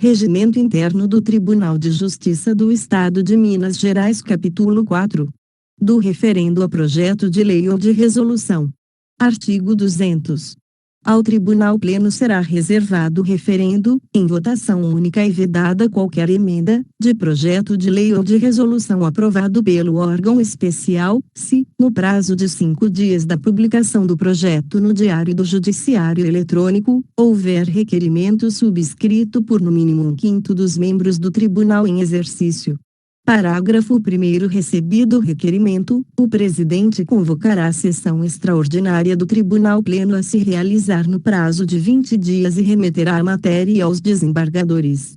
Regimento Interno do Tribunal de Justiça do Estado de Minas Gerais, capítulo 4. Do referendo a projeto de lei ou de resolução. Artigo 200. Ao Tribunal Pleno será reservado referendo, em votação única e vedada qualquer emenda, de projeto de lei ou de resolução aprovado pelo órgão especial, se, no prazo de 5 dias da publicação do projeto no Diário do Judiciário Eletrônico, houver requerimento subscrito por no mínimo 1/5 dos membros do tribunal em exercício. Parágrafo 1º. Recebido o requerimento, o presidente convocará a sessão extraordinária do Tribunal Pleno a se realizar no prazo de 20 dias e remeterá a matéria aos desembargadores.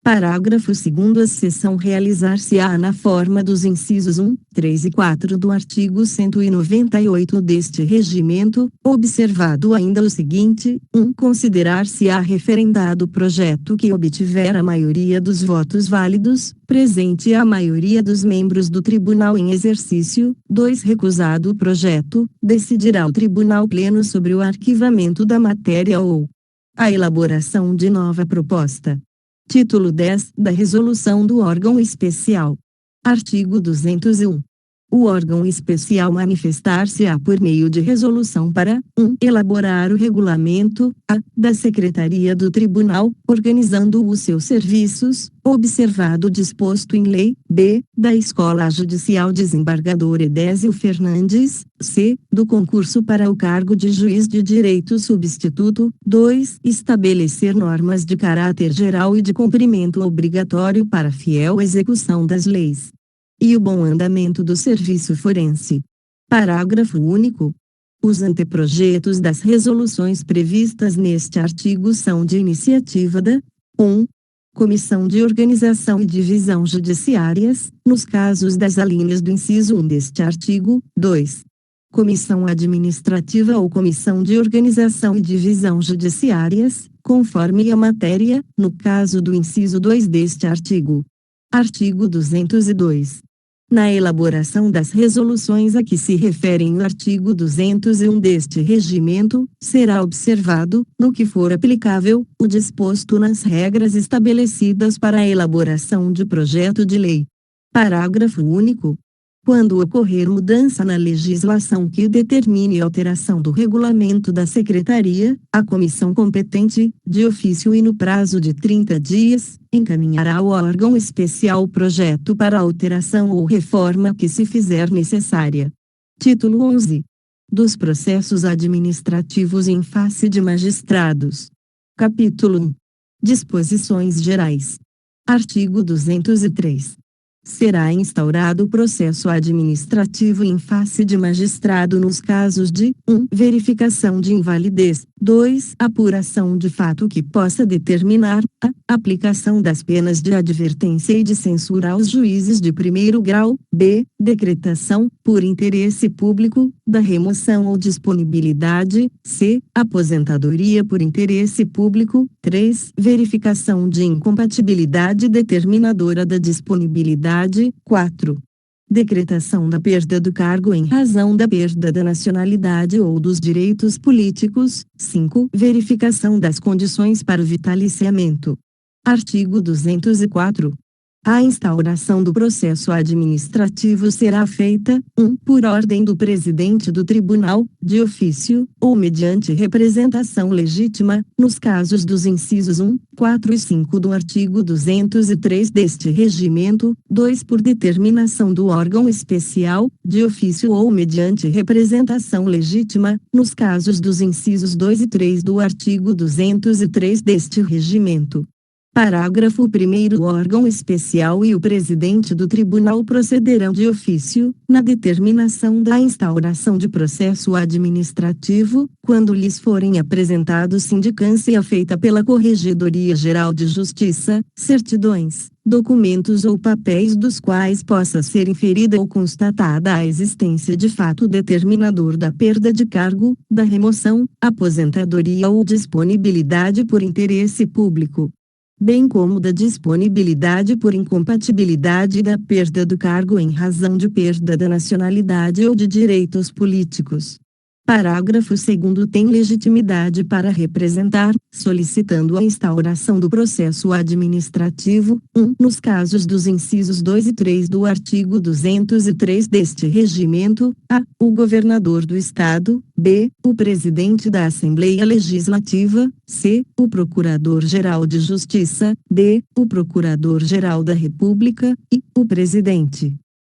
Parágrafo 2º. A sessão realizar-se-á na forma dos incisos 1, 3 e 4 do artigo 198 deste regimento, observado ainda o seguinte: 1. Considerar-se-á referendado o projeto que obtiver a maioria dos votos válidos, presente a maioria dos membros do tribunal em exercício. 2. Recusado o projeto, decidirá o Tribunal Pleno sobre o arquivamento da matéria ou a elaboração de nova proposta. Título 10 da Resolução do Órgão Especial. Artigo 201. O órgão especial manifestar-se-á por meio de resolução para: 1. Elaborar o regulamento da Secretaria do Tribunal, organizando os seus serviços, observado o disposto em lei; b. Da Escola Judicial Desembargador Edésio Fernandes; c. Do concurso para o cargo de juiz de direito substituto; 2. Estabelecer normas de caráter geral e de cumprimento obrigatório para a fiel execução das leis e o bom andamento do serviço forense. Parágrafo único. Os anteprojetos das resoluções previstas neste artigo são de iniciativa da 1. Comissão de Organização e Divisão Judiciárias, nos casos das alíneas do inciso 1 deste artigo; 2. Comissão Administrativa ou Comissão de Organização e Divisão Judiciárias, conforme a matéria, no caso do inciso 2 deste artigo. Artigo 202. Na elaboração das resoluções a que se referem o artigo 201 deste regimento, será observado, no que for aplicável, o disposto nas regras estabelecidas para a elaboração de projeto de lei. Parágrafo único. Quando ocorrer mudança na legislação que determine alteração do regulamento da Secretaria, a comissão competente, de ofício e no prazo de 30 dias, encaminhará ao órgão especial o projeto para alteração ou reforma que se fizer necessária. Título 11. Dos processos administrativos em face de magistrados. Capítulo 1. Disposições gerais. Artigo 203. Será instaurado o processo administrativo em face de magistrado nos casos de: 1. Verificação de invalidez; 2. Apuração de fato que possa determinar a aplicação das penas de advertência e de censura aos juízes de primeiro grau; b. Decretação, por interesse público, da remoção ou disponibilidade; c. Aposentadoria por interesse público; 3. Verificação de incompatibilidade determinadora da disponibilidade; 4. Decretação da perda do cargo em razão da perda da nacionalidade ou dos direitos políticos; 5. Verificação das condições para o vitaliciamento. Artigo 204. A instauração do processo administrativo será feita: 1. Por ordem do presidente do tribunal, de ofício, ou mediante representação legítima, nos casos dos incisos 1, 4 e 5 do artigo 203 deste regimento; 2. Por determinação do órgão especial, de ofício ou mediante representação legítima, nos casos dos incisos 2 e 3 do artigo 203 deste regimento. Parágrafo 1º. O órgão especial e o presidente do tribunal procederão de ofício, na determinação da instauração de processo administrativo, quando lhes forem apresentados sindicância feita pela Corregedoria Geral de Justiça, certidões, documentos ou papéis dos quais possa ser inferida ou constatada a existência de fato determinador da perda de cargo, da remoção, aposentadoria ou disponibilidade por interesse público, bem como da disponibilidade por incompatibilidade e da perda do cargo em razão de perda da nacionalidade ou de direitos políticos. Parágrafo 2º tem legitimidade para representar, solicitando a instauração do processo administrativo, nos casos dos incisos 2 e 3 do artigo 203 deste regimento, a. o governador do Estado, b. o presidente da Assembleia Legislativa, c. o procurador-geral de Justiça, d. o procurador-geral da República, e. o presidente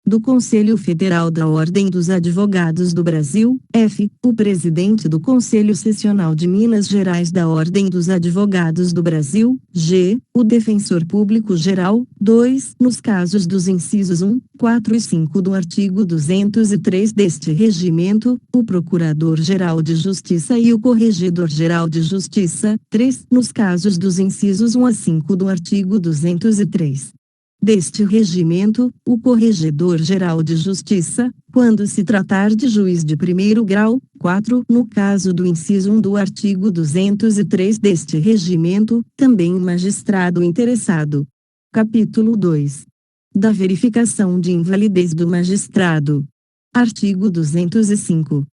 do Conselho Federal da Ordem dos Advogados do Brasil, f. o presidente do Conselho Sessional de Minas Gerais da Ordem dos Advogados do Brasil, g. o defensor público geral, 2. nos casos dos incisos 1, 4 e 5 do artigo 203 deste regimento, o procurador-geral de Justiça e o corregedor-geral de Justiça, 3. nos casos dos incisos 1 a 5 do artigo 203 deste regimento, o Corregedor-Geral de Justiça, quando se tratar de juiz de primeiro grau, 4. no caso do inciso 1 do artigo 203 deste regimento, também o magistrado interessado. Capítulo 2. Da verificação de invalidez do magistrado. Artigo 205.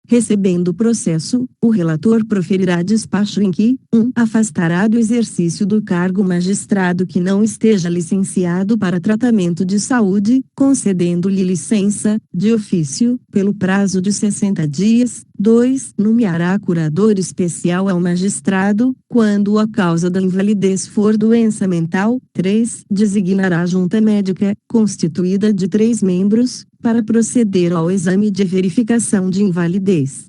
Recebendo o processo, o relator proferirá despacho em que, 1. afastará do exercício do cargo magistrado que não esteja licenciado para tratamento de saúde, concedendo-lhe licença, de ofício, pelo prazo de 60 dias, 2. nomeará curador especial ao magistrado, quando a causa da invalidez for doença mental, 3. designará junta médica, constituída de 3 membros, para proceder ao exame de verificação de invalidez,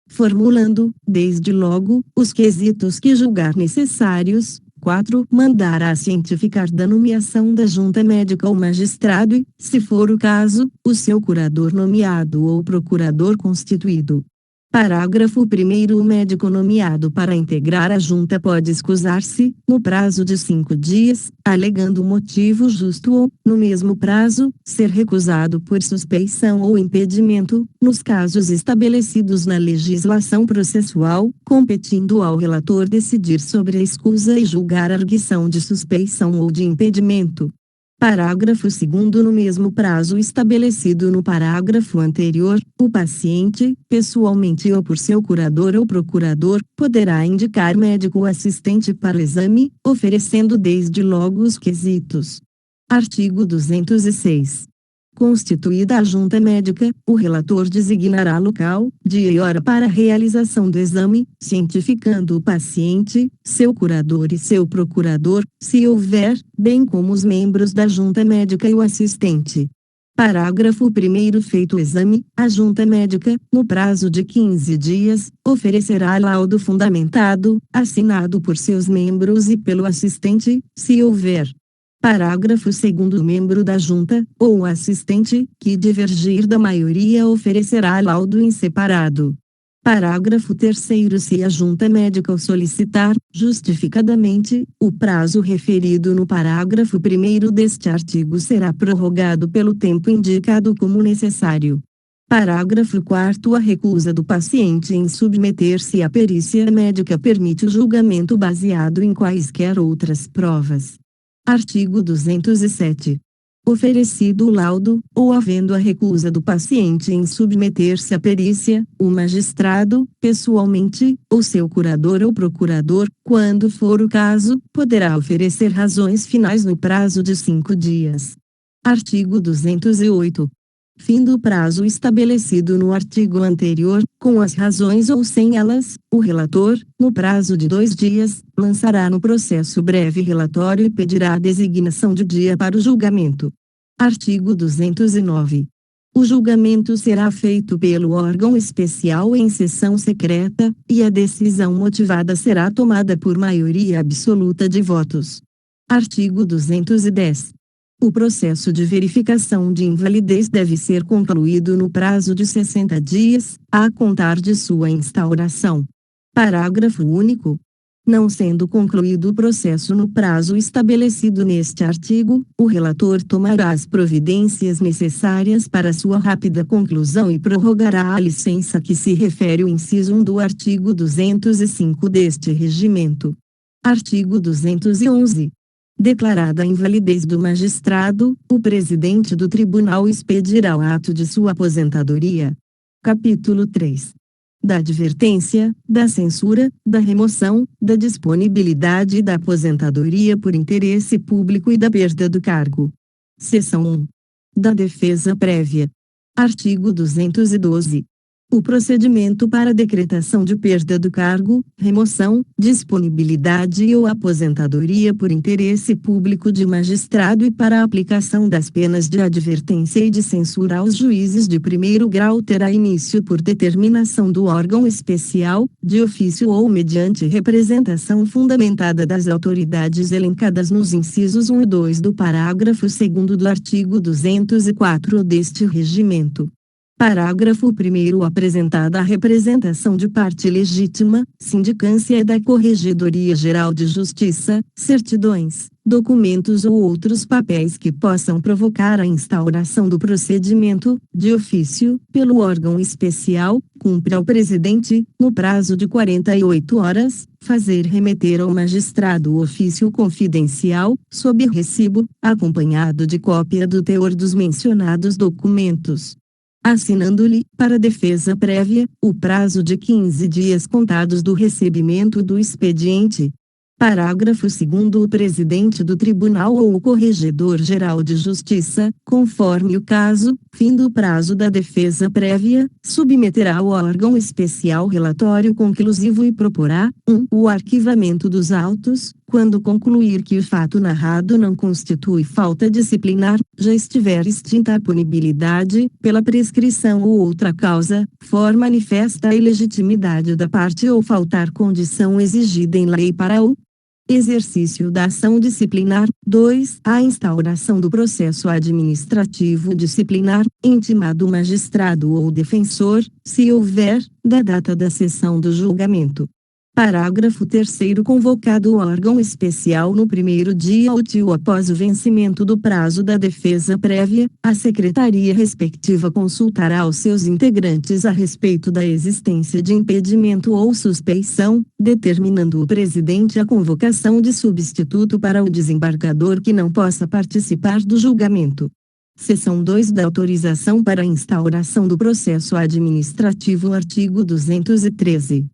formulando, desde logo, os quesitos que julgar necessários. 4. Mandará cientificar da nomeação da junta médica ao magistrado e, se for o caso, o seu curador nomeado ou procurador constituído. Parágrafo 1º. O médico nomeado para integrar a junta pode escusar-se, no prazo de 5 dias, alegando motivo justo ou, no mesmo prazo, ser recusado por suspeição ou impedimento, nos casos estabelecidos na legislação processual, competindo ao relator decidir sobre a escusa e julgar a arguição de suspeição ou de impedimento. Parágrafo 2º. No mesmo prazo estabelecido no parágrafo anterior, o paciente, pessoalmente ou por seu curador ou procurador, poderá indicar médico assistente para o exame, oferecendo desde logo os quesitos. Artigo 206. Constituída a junta médica, o relator designará local, dia e hora para a realização do exame, cientificando o paciente, seu curador e seu procurador, se houver, bem como os membros da junta médica e o assistente. Parágrafo 1º. Feito o exame, a junta médica, no prazo de 15 dias, oferecerá laudo fundamentado, assinado por seus membros e pelo assistente, se houver. Parágrafo 2º. O membro da junta, ou o assistente, que divergir da maioria oferecerá laudo em separado. Parágrafo 3º. Se a junta médica o solicitar, justificadamente, o prazo referido no parágrafo 1º deste artigo será prorrogado pelo tempo indicado como necessário. Parágrafo 4º. A recusa do paciente em submeter-se à perícia médica permite o julgamento baseado em quaisquer outras provas. Artigo 207. Oferecido o laudo, ou havendo a recusa do paciente em submeter-se à perícia, o magistrado, pessoalmente, ou seu curador ou procurador, quando for o caso, poderá oferecer razões finais no prazo de 5 dias. Artigo 208. Fim do prazo estabelecido no artigo anterior, com as razões ou sem elas, o relator, no prazo de 2 dias, lançará no processo breve relatório e pedirá a designação de dia para o julgamento. Artigo 209. O julgamento será feito pelo órgão especial em sessão secreta, e a decisão motivada será tomada por maioria absoluta de votos. Artigo 210. O processo de verificação de invalidez deve ser concluído no prazo de 60 dias, a contar de sua instauração. Parágrafo único. Não sendo concluído o processo no prazo estabelecido neste artigo, o relator tomará as providências necessárias para sua rápida conclusão e prorrogará a licença que se refere o inciso 1 do artigo 205 deste regimento. Artigo 211. Declarada a invalidez do magistrado, o presidente do tribunal expedirá o ato de sua aposentadoria. Capítulo 3. da advertência, da censura, da remoção, da disponibilidade e da aposentadoria por interesse público e da perda do cargo. Seção 1. Da defesa prévia. Artigo 212. O procedimento para decretação de perda do cargo, remoção, disponibilidade ou aposentadoria por interesse público de magistrado e para a aplicação das penas de advertência e de censura aos juízes de primeiro grau terá início por determinação do órgão especial, de ofício ou mediante representação fundamentada das autoridades elencadas nos incisos 1 e 2 do parágrafo 2º do artigo 204 deste regimento. Parágrafo 1º. Apresentada a representação de parte legítima, sindicância da Corregedoria Geral de Justiça, certidões, documentos ou outros papéis que possam provocar a instauração do procedimento, de ofício, pelo órgão especial, cumpre ao presidente, no prazo de 48 horas, fazer remeter ao magistrado o ofício confidencial, sob recibo, acompanhado de cópia do teor dos mencionados documentos, assinando-lhe, para defesa prévia, o prazo de 15 dias contados do recebimento do expediente. Parágrafo 2º. O presidente do tribunal ou o corregedor-geral de justiça, conforme o caso, findo o prazo da defesa prévia, submeterá ao órgão especial relatório conclusivo e proporá, 1. O arquivamento dos autos, quando concluir que o fato narrado não constitui falta disciplinar, já estiver extinta a punibilidade, pela prescrição ou outra causa, for manifesta a ilegitimidade da parte ou faltar condição exigida em lei para o exercício da ação disciplinar. 2. A instauração do processo administrativo disciplinar, intimado o magistrado ou defensor, se houver, da data da sessão do julgamento. Parágrafo 3º. Convocado o órgão especial no primeiro dia útil após o vencimento do prazo da defesa prévia, a secretaria respectiva consultará os seus integrantes a respeito da existência de impedimento ou suspeição, determinando o presidente a convocação de substituto para o desembargador que não possa participar do julgamento. Seção 2 da autorização para a instauração do processo administrativo. Artigo 213.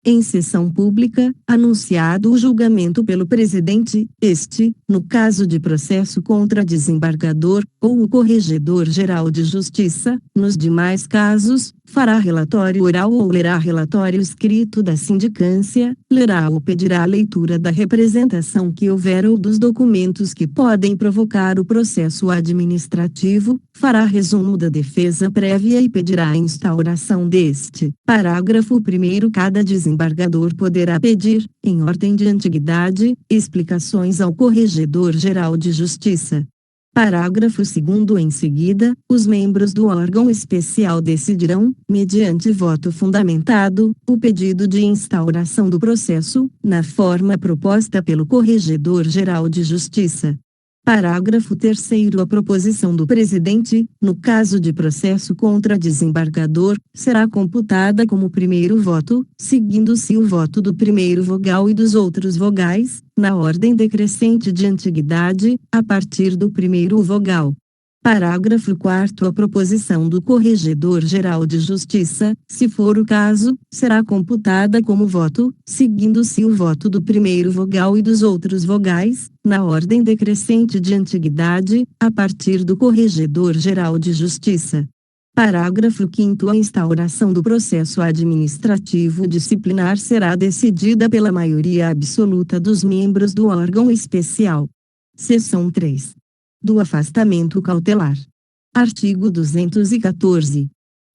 Em sessão pública, anunciado o julgamento pelo presidente, este, no caso de processo contra desembargador, ou o corregedor-geral de justiça, nos demais casos, fará relatório oral ou lerá relatório escrito da sindicância, lerá ou pedirá a leitura da representação que houver ou dos documentos que podem provocar o processo administrativo, fará resumo da defesa prévia e pedirá a instauração deste. Parágrafo 1º. Cada desembargador poderá pedir, em ordem de antiguidade, explicações ao Corregedor-Geral de Justiça. Parágrafo 2º. Em seguida, os membros do órgão especial decidirão, mediante voto fundamentado, o pedido de instauração do processo, na forma proposta pelo Corregedor-Geral de Justiça. Parágrafo 3º. A proposição do presidente, no caso de processo contra desembargador, será computada como primeiro voto, seguindo-se o voto do primeiro vogal e dos outros vogais, na ordem decrescente de antiguidade, a partir do primeiro vogal. Parágrafo 4º. A proposição do Corregedor-Geral de Justiça, se for o caso, será computada como voto, seguindo-se o voto do primeiro vogal e dos outros vogais, na ordem decrescente de antiguidade, a partir do Corregedor-Geral de Justiça. Parágrafo 5º. A instauração do processo administrativo disciplinar será decidida pela maioria absoluta dos membros do órgão especial. Seção 3. Do afastamento cautelar. Artigo 214.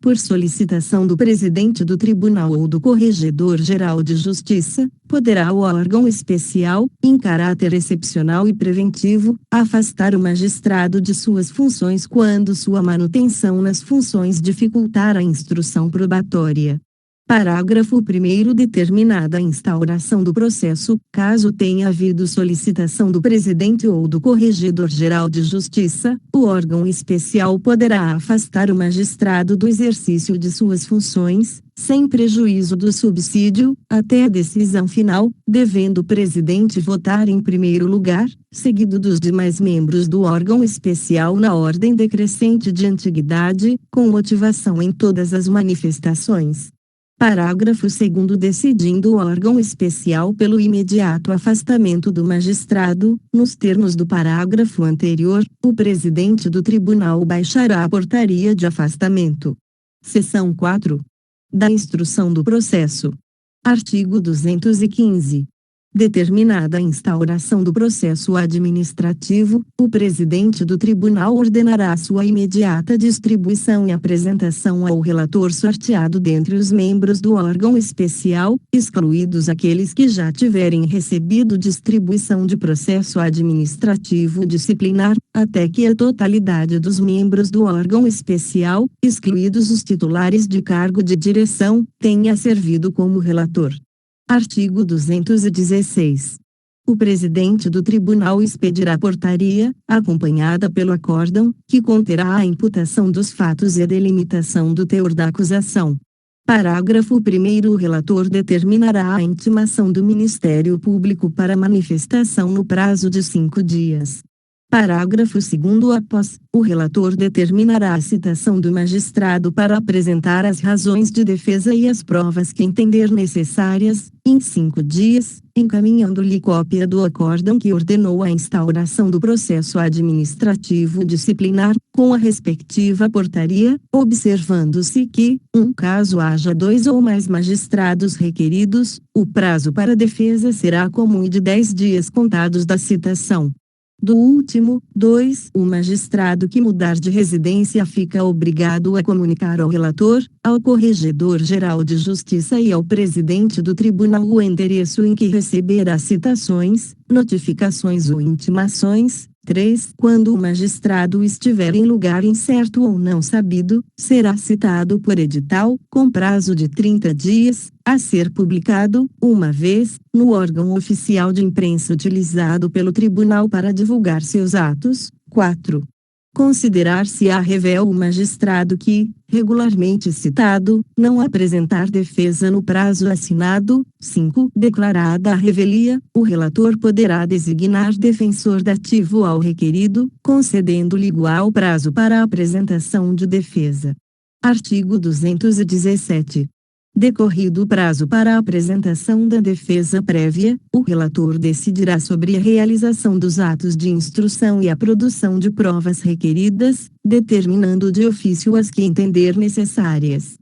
Por solicitação do presidente do tribunal ou do Corregedor-Geral de Justiça, poderá o órgão especial, em caráter excepcional e preventivo, afastar o magistrado de suas funções quando sua manutenção nas funções dificultar a instrução probatória. Parágrafo 1º. Determinada a instauração do processo, caso tenha havido solicitação do presidente ou do Corregedor-Geral de Justiça, o órgão especial poderá afastar o magistrado do exercício de suas funções, sem prejuízo do subsídio, até a decisão final, devendo o presidente votar em primeiro lugar, seguido dos demais membros do órgão especial na ordem decrescente de antiguidade, com motivação em todas as manifestações. Parágrafo 2º. Decidindo o órgão especial pelo imediato afastamento do magistrado, nos termos do parágrafo anterior, o presidente do tribunal baixará a portaria de afastamento. Seção 4. Da instrução do processo. Artigo 215. Determinada a instauração do processo administrativo, o presidente do tribunal ordenará sua imediata distribuição e apresentação ao relator sorteado dentre os membros do órgão especial, excluídos aqueles que já tiverem recebido distribuição de processo administrativo disciplinar, até que a totalidade dos membros do órgão especial, excluídos os titulares de cargo de direção, tenha servido como relator. Artigo 216. O presidente do tribunal expedirá portaria, acompanhada pelo acórdão, que conterá a imputação dos fatos e a delimitação do teor da acusação. Parágrafo 1º. O relator determinará a intimação do Ministério Público para manifestação no prazo de 5 dias. Parágrafo 2º. Após, o relator determinará a citação do magistrado para apresentar as razões de defesa e as provas que entender necessárias, em 5 dias, encaminhando-lhe cópia do acórdão que ordenou a instauração do processo administrativo disciplinar, com a respectiva portaria, observando-se que, caso haja 2 ou mais magistrados requeridos, o prazo para defesa será comum e de 10 dias contados da citação. Do último, 2. O magistrado que mudar de residência fica obrigado a comunicar ao relator, ao Corregedor-Geral de Justiça e ao presidente do tribunal o endereço em que receberá citações, notificações ou intimações. 3. Quando o magistrado estiver em lugar incerto ou não sabido, será citado por edital, com prazo de 30 dias, a ser publicado, uma vez, no órgão oficial de imprensa utilizado pelo tribunal para divulgar seus atos. 4. Considerar-se-á revel o magistrado que, regularmente citado, não apresentar defesa no prazo assinado. 5. Declarada a revelia, o relator poderá designar defensor dativo ao requerido, concedendo-lhe igual prazo para a apresentação de defesa. Artigo 217. Decorrido o prazo para a apresentação da defesa prévia, o relator decidirá sobre a realização dos atos de instrução e a produção de provas requeridas, determinando de ofício as que entender necessárias.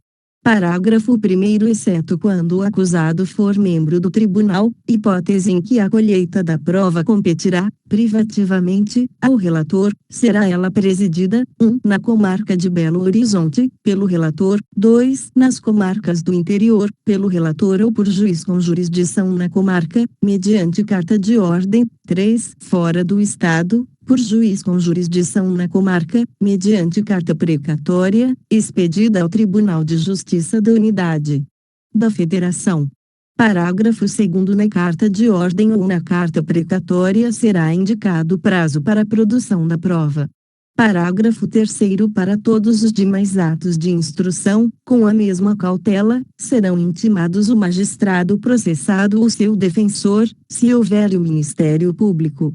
Parágrafo 1º. Exceto quando o acusado for membro do tribunal, hipótese em que a colheita da prova competirá, privativamente, ao relator, será ela presidida, 1. Na comarca de Belo Horizonte, pelo relator, 2. Nas comarcas do interior, pelo relator ou por juiz com jurisdição na comarca, mediante carta de ordem, 3. Fora do estado, por juiz com jurisdição na comarca, mediante carta precatória, expedida ao Tribunal de Justiça da Unidade da Federação. Parágrafo 2º. Na carta de ordem ou na carta precatória será indicado o prazo para a produção da prova. Parágrafo 3º. Para todos os demais atos de instrução, com a mesma cautela, serão intimados o magistrado processado ou seu defensor, se houver o Ministério Público.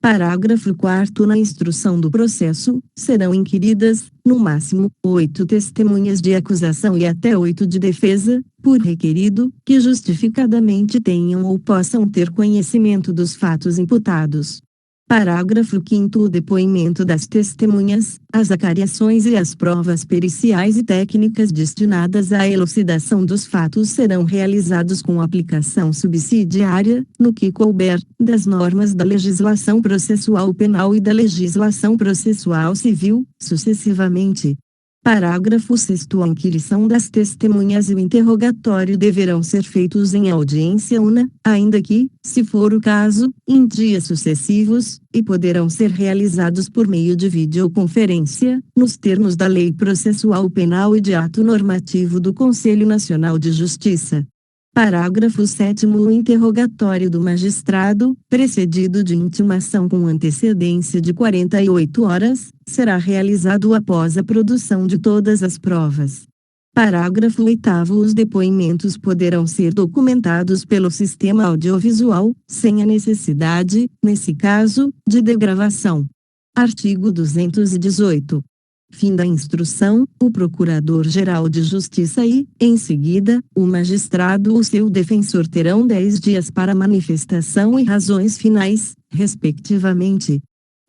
Parágrafo 4º. Na instrução do processo, serão inquiridas, no máximo, 8 testemunhas de acusação e até 8 de defesa, por requerido, que justificadamente tenham ou possam ter conhecimento dos fatos imputados. Parágrafo 5º. O depoimento das testemunhas, as acariações e as provas periciais e técnicas destinadas à elucidação dos fatos serão realizados com aplicação subsidiária, no que couber, das normas da legislação processual penal e da legislação processual civil, sucessivamente. Parágrafo 6º. A inquirição das testemunhas e o interrogatório deverão ser feitos em audiência una, ainda que, se for o caso, em dias sucessivos, e poderão ser realizados por meio de videoconferência, nos termos da Lei Processual Penal e de ato normativo do Conselho Nacional de Justiça. Parágrafo 7º. O interrogatório do magistrado, precedido de intimação com antecedência de 48 horas, será realizado após a produção de todas as provas. Parágrafo 8º. Os depoimentos poderão ser documentados pelo sistema audiovisual, sem a necessidade, nesse caso, de degravação. Artigo 218. Fim da instrução, o Procurador-Geral de Justiça e, em seguida, o magistrado ou seu defensor terão 10 dias para manifestação e razões finais, respectivamente.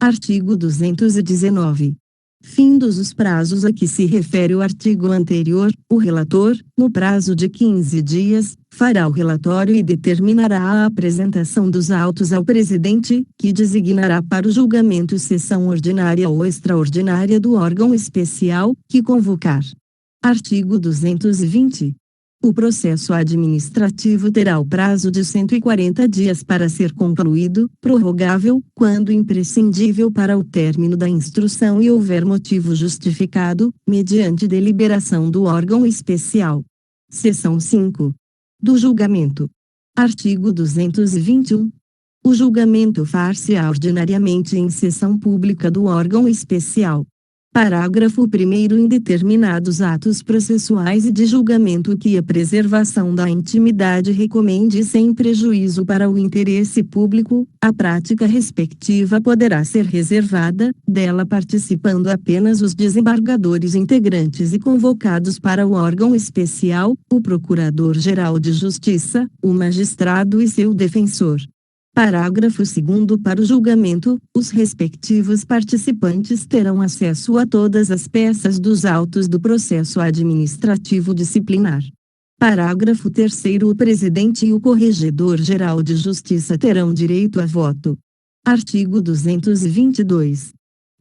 Artigo 219. Findos os prazos a que se refere o artigo anterior, o relator, no prazo de 15 dias, fará o relatório e determinará a apresentação dos autos ao presidente, que designará para o julgamento sessão ordinária ou extraordinária do órgão especial, que convocar. Artigo 220. O processo administrativo terá o prazo de 140 dias para ser concluído, prorrogável, quando imprescindível para o término da instrução e houver motivo justificado, mediante deliberação do órgão especial. Seção 5. Do julgamento. Artigo 221. O julgamento far-se-á ordinariamente em sessão pública do órgão especial. Parágrafo 1º. Em determinados atos processuais e de julgamento que a preservação da intimidade recomende sem prejuízo para o interesse público, a prática respectiva poderá ser reservada, dela participando apenas os desembargadores integrantes e convocados para o órgão especial, o Procurador-Geral de Justiça, o magistrado e seu defensor. Parágrafo 2º. Para o julgamento, os respectivos participantes terão acesso a todas as peças dos autos do processo administrativo disciplinar. Parágrafo 3º. O presidente e o corregedor-geral de justiça terão direito a voto. Artigo 222.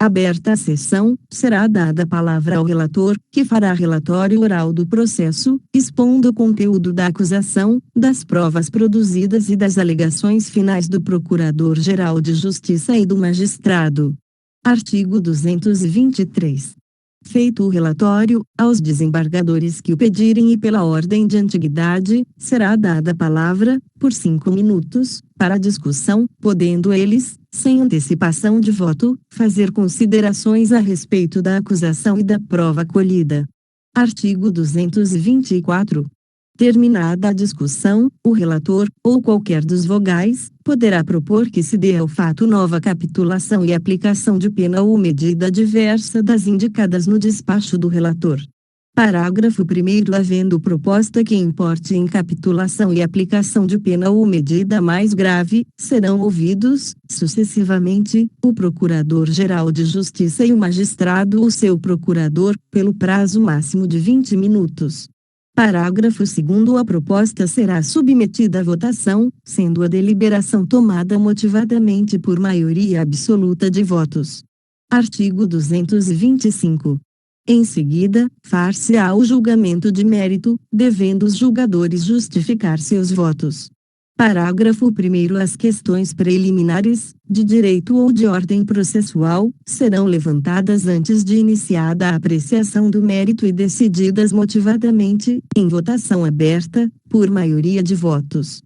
Aberta a sessão, será dada a palavra ao relator, que fará relatório oral do processo, expondo o conteúdo da acusação, das provas produzidas e das alegações finais do Procurador-Geral de Justiça e do magistrado. Artigo 223. Feito o relatório, aos desembargadores que o pedirem e pela ordem de antiguidade, será dada a palavra, por 5 minutos, para a discussão, podendo eles, sem antecipação de voto, fazer considerações a respeito da acusação e da prova colhida. Artigo 224. Terminada a discussão, o relator, ou qualquer dos vogais, poderá propor que se dê ao fato nova capitulação e aplicação de pena ou medida diversa das indicadas no despacho do relator. Parágrafo 1º. Havendo proposta que importe em capitulação e aplicação de pena ou medida mais grave, serão ouvidos, sucessivamente, o Procurador-Geral de Justiça e o magistrado ou seu procurador, pelo prazo máximo de 20 minutos. Parágrafo 2º. A proposta será submetida à votação, sendo a deliberação tomada motivadamente por maioria absoluta de votos. Artigo 225. Em seguida, far-se-á o julgamento de mérito, devendo os julgadores justificar seus votos. Parágrafo 1º. As questões preliminares, de direito ou de ordem processual, serão levantadas antes de iniciada a apreciação do mérito e decididas motivadamente, em votação aberta, por maioria de votos.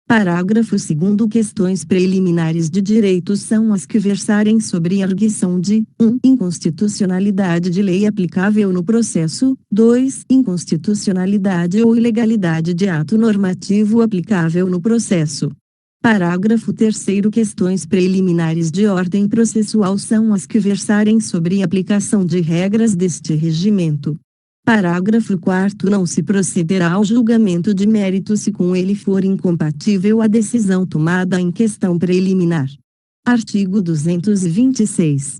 Parágrafo 2º. Questões preliminares de direito são as que versarem sobre arguição de 1. Inconstitucionalidade de lei aplicável no processo, 2. Inconstitucionalidade ou ilegalidade de ato normativo aplicável no processo. Parágrafo 3º. Questões preliminares de ordem processual são as que versarem sobre aplicação de regras deste regimento. Parágrafo 4º. Não se procederá ao julgamento de mérito se com ele for incompatível a decisão tomada em questão preliminar. Artigo 226.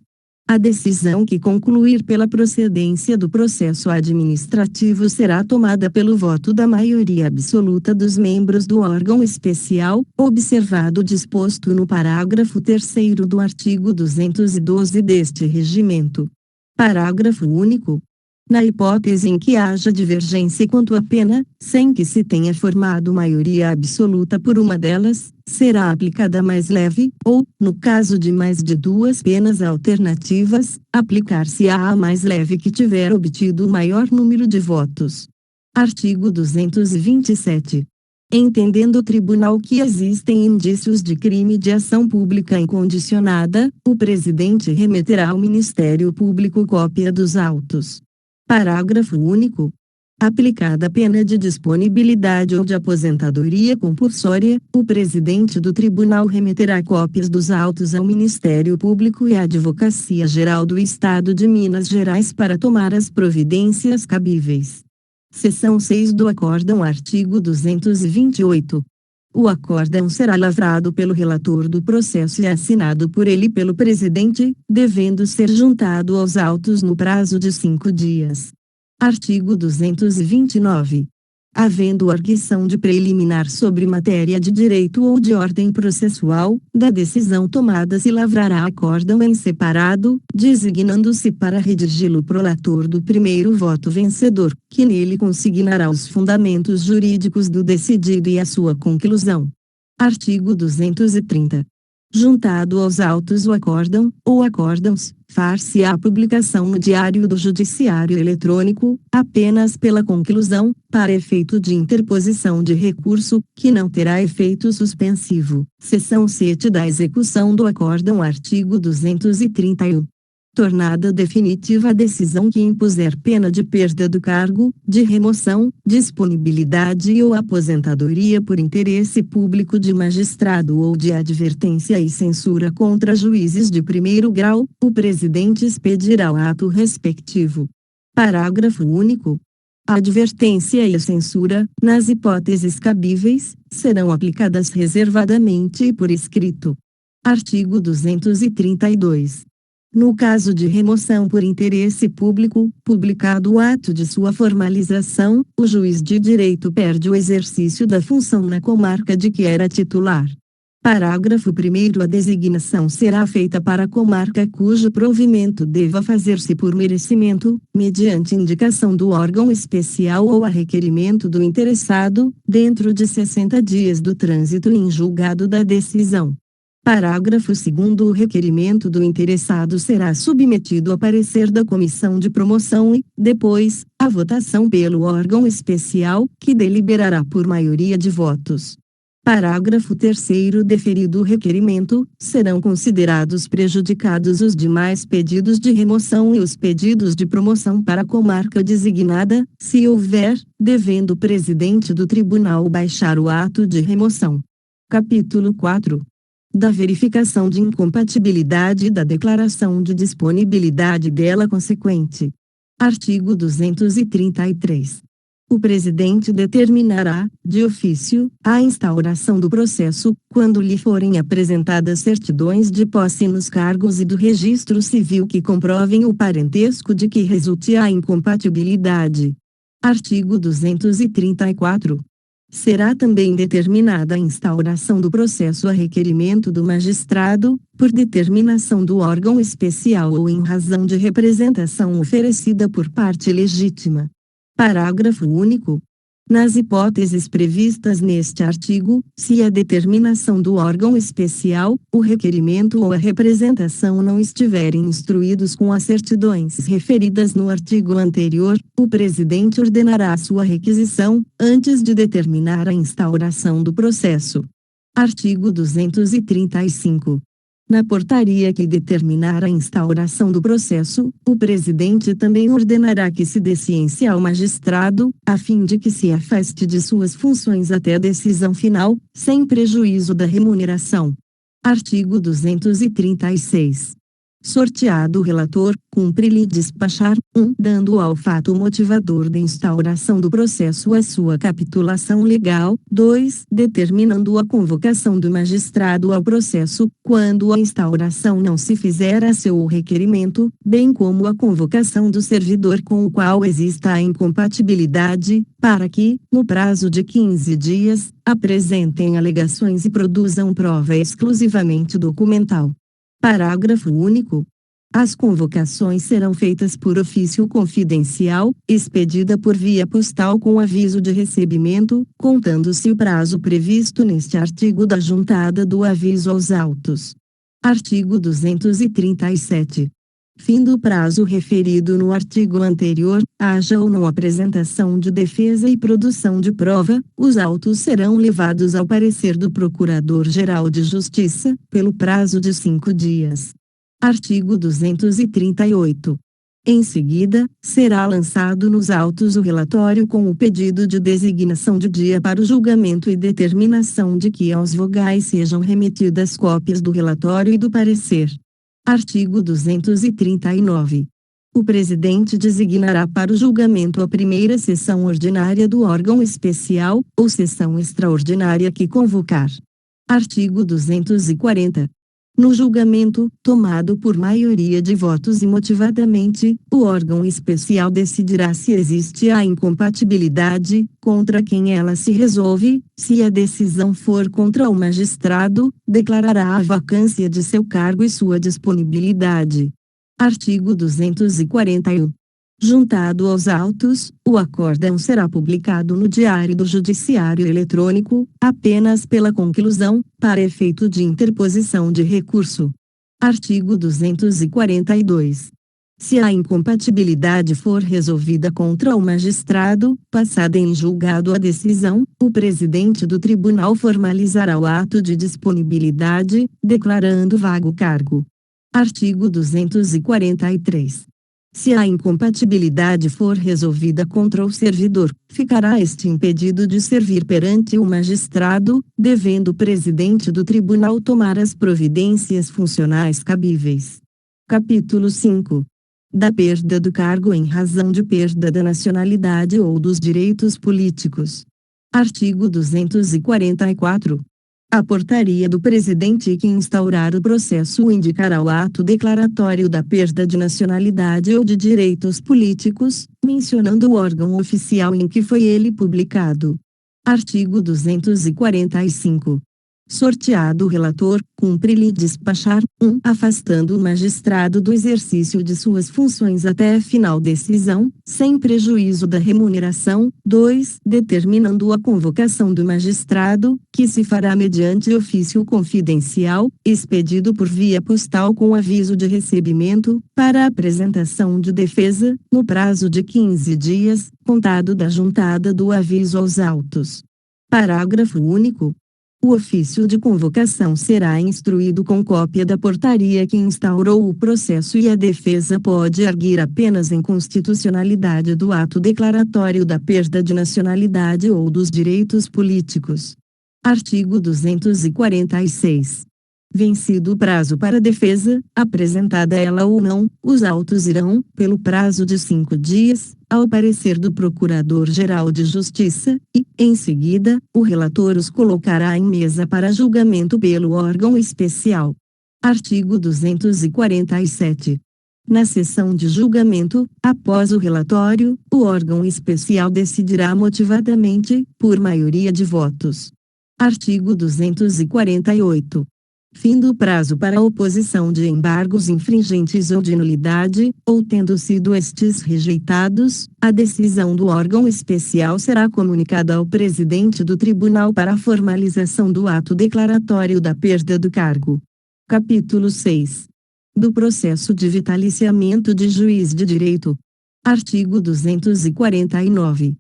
A decisão que concluir pela procedência do processo administrativo será tomada pelo voto da maioria absoluta dos membros do órgão especial, observado o disposto no parágrafo 3º do artigo 212 deste regimento. Parágrafo único. Na hipótese em que haja divergência quanto à pena, sem que se tenha formado maioria absoluta por uma delas, será aplicada a mais leve, ou, no caso de mais de 2 penas alternativas, aplicar-se-á a mais leve que tiver obtido o maior número de votos. Artigo 227. Entendendo o tribunal que existem indícios de crime de ação pública incondicionada, o presidente remeterá ao Ministério Público cópia dos autos. Parágrafo único. Aplicada a pena de disponibilidade ou de aposentadoria compulsória, o presidente do tribunal remeterá cópias dos autos ao Ministério Público e à Advocacia Geral do Estado de Minas Gerais para tomar as providências cabíveis. Seção 6 do Acórdão, artigo 228. O acórdão será lavrado pelo relator do processo e assinado por ele e pelo presidente, devendo ser juntado aos autos no prazo de 5 dias. Artigo 229. Havendo arguição de preliminar sobre matéria de direito ou de ordem processual, da decisão tomada se lavrará acórdão em separado, designando-se para redigi-lo prolator do primeiro voto vencedor, que nele consignará os fundamentos jurídicos do decidido e a sua conclusão. Artigo 230. Juntado aos autos o acórdão, ou acórdãos, far-se-á a publicação no Diário do Judiciário Eletrônico, apenas pela conclusão, para efeito de interposição de recurso, que não terá efeito suspensivo. Seção 7 da execução do acórdão, artigo 231. Tornada definitiva a decisão que impuser pena de perda do cargo, de remoção, disponibilidade ou aposentadoria por interesse público de magistrado ou de advertência e censura contra juízes de primeiro grau, o presidente expedirá o ato respectivo. Parágrafo único. A advertência e a censura, nas hipóteses cabíveis, serão aplicadas reservadamente e por escrito. Artigo 232. No caso de remoção por interesse público, publicado o ato de sua formalização, o juiz de direito perde o exercício da função na comarca de que era titular. Parágrafo 1º. A designação será feita para a comarca cujo provimento deva fazer-se por merecimento, mediante indicação do órgão especial ou a requerimento do interessado, dentro de 60 dias do trânsito em julgado da decisão. Parágrafo 2º. O requerimento do interessado será submetido a parecer da comissão de promoção e, depois, à votação pelo órgão especial, que deliberará por maioria de votos. Parágrafo 3º. Deferido o requerimento, serão considerados prejudicados os demais pedidos de remoção e os pedidos de promoção para a comarca designada, se houver, devendo o presidente do tribunal baixar o ato de remoção. Capítulo 4. Da verificação de incompatibilidade e da declaração de disponibilidade dela consequente. Artigo 233. O presidente determinará, de ofício, a instauração do processo, quando lhe forem apresentadas certidões de posse nos cargos e do registro civil que comprovem o parentesco de que resulte a incompatibilidade. Artigo 234. Será também determinada a instauração do processo a requerimento do magistrado, por determinação do órgão especial ou em razão de representação oferecida por parte legítima. Parágrafo único. Nas hipóteses previstas neste artigo, se a determinação do órgão especial, o requerimento ou a representação não estiverem instruídos com as certidões referidas no artigo anterior, o presidente ordenará a sua requisição, antes de determinar a instauração do processo. Artigo 235. Na portaria que determinar a instauração do processo, o presidente também ordenará que se dê ciência ao magistrado, a fim de que se afaste de suas funções até a decisão final, sem prejuízo da remuneração. Artigo 236. Sorteado o relator, cumpre-lhe despachar, 1. Dando ao fato motivador da instauração do processo a sua capitulação legal, 2. Determinando a convocação do magistrado ao processo, quando a instauração não se fizer a seu requerimento, bem como a convocação do servidor com o qual exista a incompatibilidade, para que, no prazo de 15 dias, apresentem alegações e produzam prova exclusivamente documental. Parágrafo único. As convocações serão feitas por ofício confidencial, expedida por via postal com aviso de recebimento, contando-se o prazo previsto neste artigo da juntada do aviso aos autos. Artigo 237. Fim do prazo referido no artigo anterior, haja ou não apresentação de defesa e produção de prova, os autos serão levados ao parecer do Procurador-Geral de Justiça, pelo prazo de 5 dias. Artigo 238. Em seguida, será lançado nos autos o relatório com o pedido de designação de dia para o julgamento e determinação de que aos vogais sejam remetidas cópias do relatório e do parecer. Artigo 239. O presidente designará para o julgamento a primeira sessão ordinária do órgão especial, ou sessão extraordinária que convocar. Artigo 240. No julgamento, tomado por maioria de votos e motivadamente, o órgão especial decidirá se existe a incompatibilidade, contra quem ela se resolve. Se a decisão for contra o magistrado, declarará a vacância de seu cargo e sua disponibilidade. Artigo 241. Juntado aos autos, o acórdão será publicado no Diário do Judiciário Eletrônico, apenas pela conclusão, para efeito de interposição de recurso. Artigo 242. Se a incompatibilidade for resolvida contra o magistrado, passada em julgado a decisão, o presidente do tribunal formalizará o ato de disponibilidade, declarando vago o cargo. Artigo 243. Se a incompatibilidade for resolvida contra o servidor, ficará este impedido de servir perante o magistrado, devendo o presidente do tribunal tomar as providências funcionais cabíveis. Capítulo 5. Da perda do cargo em razão de perda da nacionalidade ou dos direitos políticos. Artigo 244. A portaria do presidente que instaurar o processo indicará o ato declaratório da perda de nacionalidade ou de direitos políticos, mencionando o órgão oficial em que foi ele publicado. Artigo 245. Sorteado o relator, cumpre-lhe despachar: 1. Afastando o magistrado do exercício de suas funções até final decisão, sem prejuízo da remuneração. 2. Determinando a convocação do magistrado, que se fará mediante ofício confidencial, expedido por via postal com aviso de recebimento, para apresentação de defesa, no prazo de 15 dias, contado da juntada do aviso aos autos. Parágrafo único. O ofício de convocação será instruído com cópia da portaria que instaurou o processo e a defesa pode arguir apenas a inconstitucionalidade do ato declaratório da perda de nacionalidade ou dos direitos políticos. Artigo 246. Vencido o prazo para defesa, apresentada ela ou não, os autos irão, pelo prazo de 5 dias, ao parecer do Procurador-Geral de Justiça, e, em seguida, o relator os colocará em mesa para julgamento pelo órgão especial. Artigo 247. Na sessão de julgamento, após o relatório, o órgão especial decidirá motivadamente, por maioria de votos. Artigo 248. Fim do prazo para a oposição de embargos infringentes ou de nulidade, ou tendo sido estes rejeitados, a decisão do órgão especial será comunicada ao presidente do tribunal para a formalização do ato declaratório da perda do cargo. Capítulo 6. Do processo de vitaliciamento de juiz de direito. Artigo 249.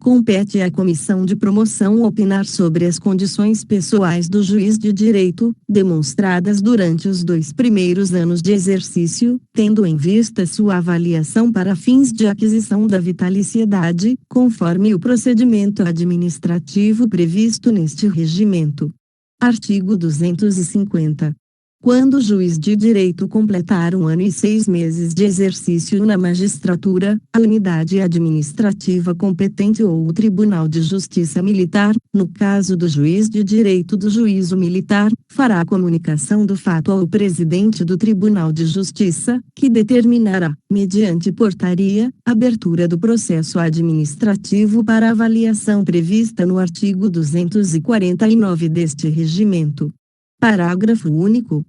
Compete à Comissão de Promoção opinar sobre as condições pessoais do juiz de direito, demonstradas durante os 2 primeiros anos de exercício, tendo em vista sua avaliação para fins de aquisição da vitaliciedade, conforme o procedimento administrativo previsto neste regimento. Artigo 250. Quando o juiz de direito completar 1 ano e 6 meses de exercício na magistratura, a unidade administrativa competente ou o Tribunal de Justiça Militar, no caso do juiz de direito do juízo militar, fará a comunicação do fato ao presidente do Tribunal de Justiça, que determinará, mediante portaria, a abertura do processo administrativo para avaliação prevista no artigo 249 deste regimento. Parágrafo único.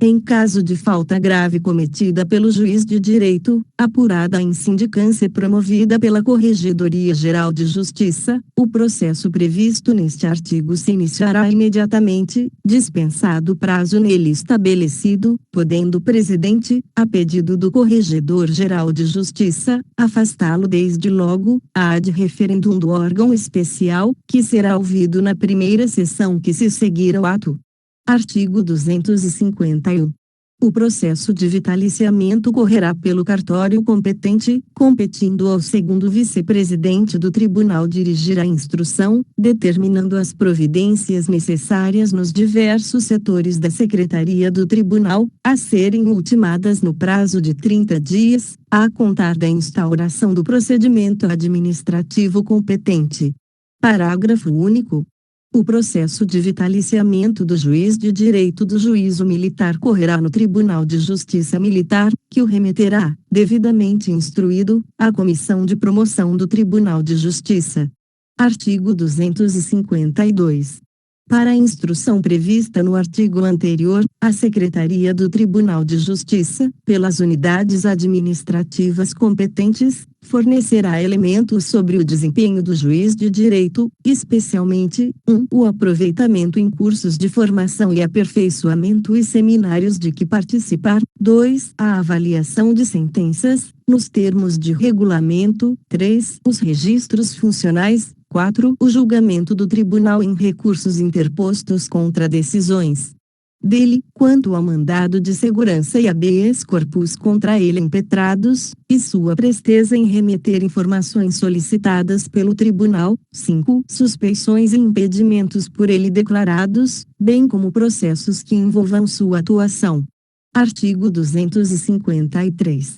Em caso de falta grave cometida pelo juiz de direito, apurada em sindicância promovida pela Corregedoria Geral de Justiça, o processo previsto neste artigo se iniciará imediatamente, dispensado o prazo nele estabelecido, podendo o presidente, a pedido do Corregedor Geral de Justiça, afastá-lo desde logo, ad referendum do órgão especial, que será ouvido na primeira sessão que se seguir ao ato. Artigo 251. O processo de vitaliciamento correrá pelo cartório competente, competindo ao segundo vice-presidente do tribunal dirigir a instrução, determinando as providências necessárias nos diversos setores da secretaria do tribunal, a serem ultimadas no prazo de 30 dias, a contar da instauração do procedimento administrativo competente. Parágrafo único. O processo de vitaliciamento do juiz de direito do juízo militar correrá no Tribunal de Justiça Militar, que o remeterá, devidamente instruído, à Comissão de Promoção do Tribunal de Justiça. Artigo 252. Para a instrução prevista no artigo anterior, a Secretaria do Tribunal de Justiça, pelas unidades administrativas competentes, fornecerá elementos sobre o desempenho do juiz de direito, especialmente, 1. O aproveitamento em cursos de formação e aperfeiçoamento e seminários de que participar, 2. A avaliação de sentenças, nos termos de regulamento, 3. Os registros funcionais, 4. O julgamento do tribunal em recursos interpostos contra decisões dele, quanto ao mandado de segurança e habeas corpus contra ele impetrados, e sua presteza em remeter informações solicitadas pelo tribunal, 5. Suspeições e impedimentos por ele declarados, bem como processos que envolvam sua atuação. Artigo 253.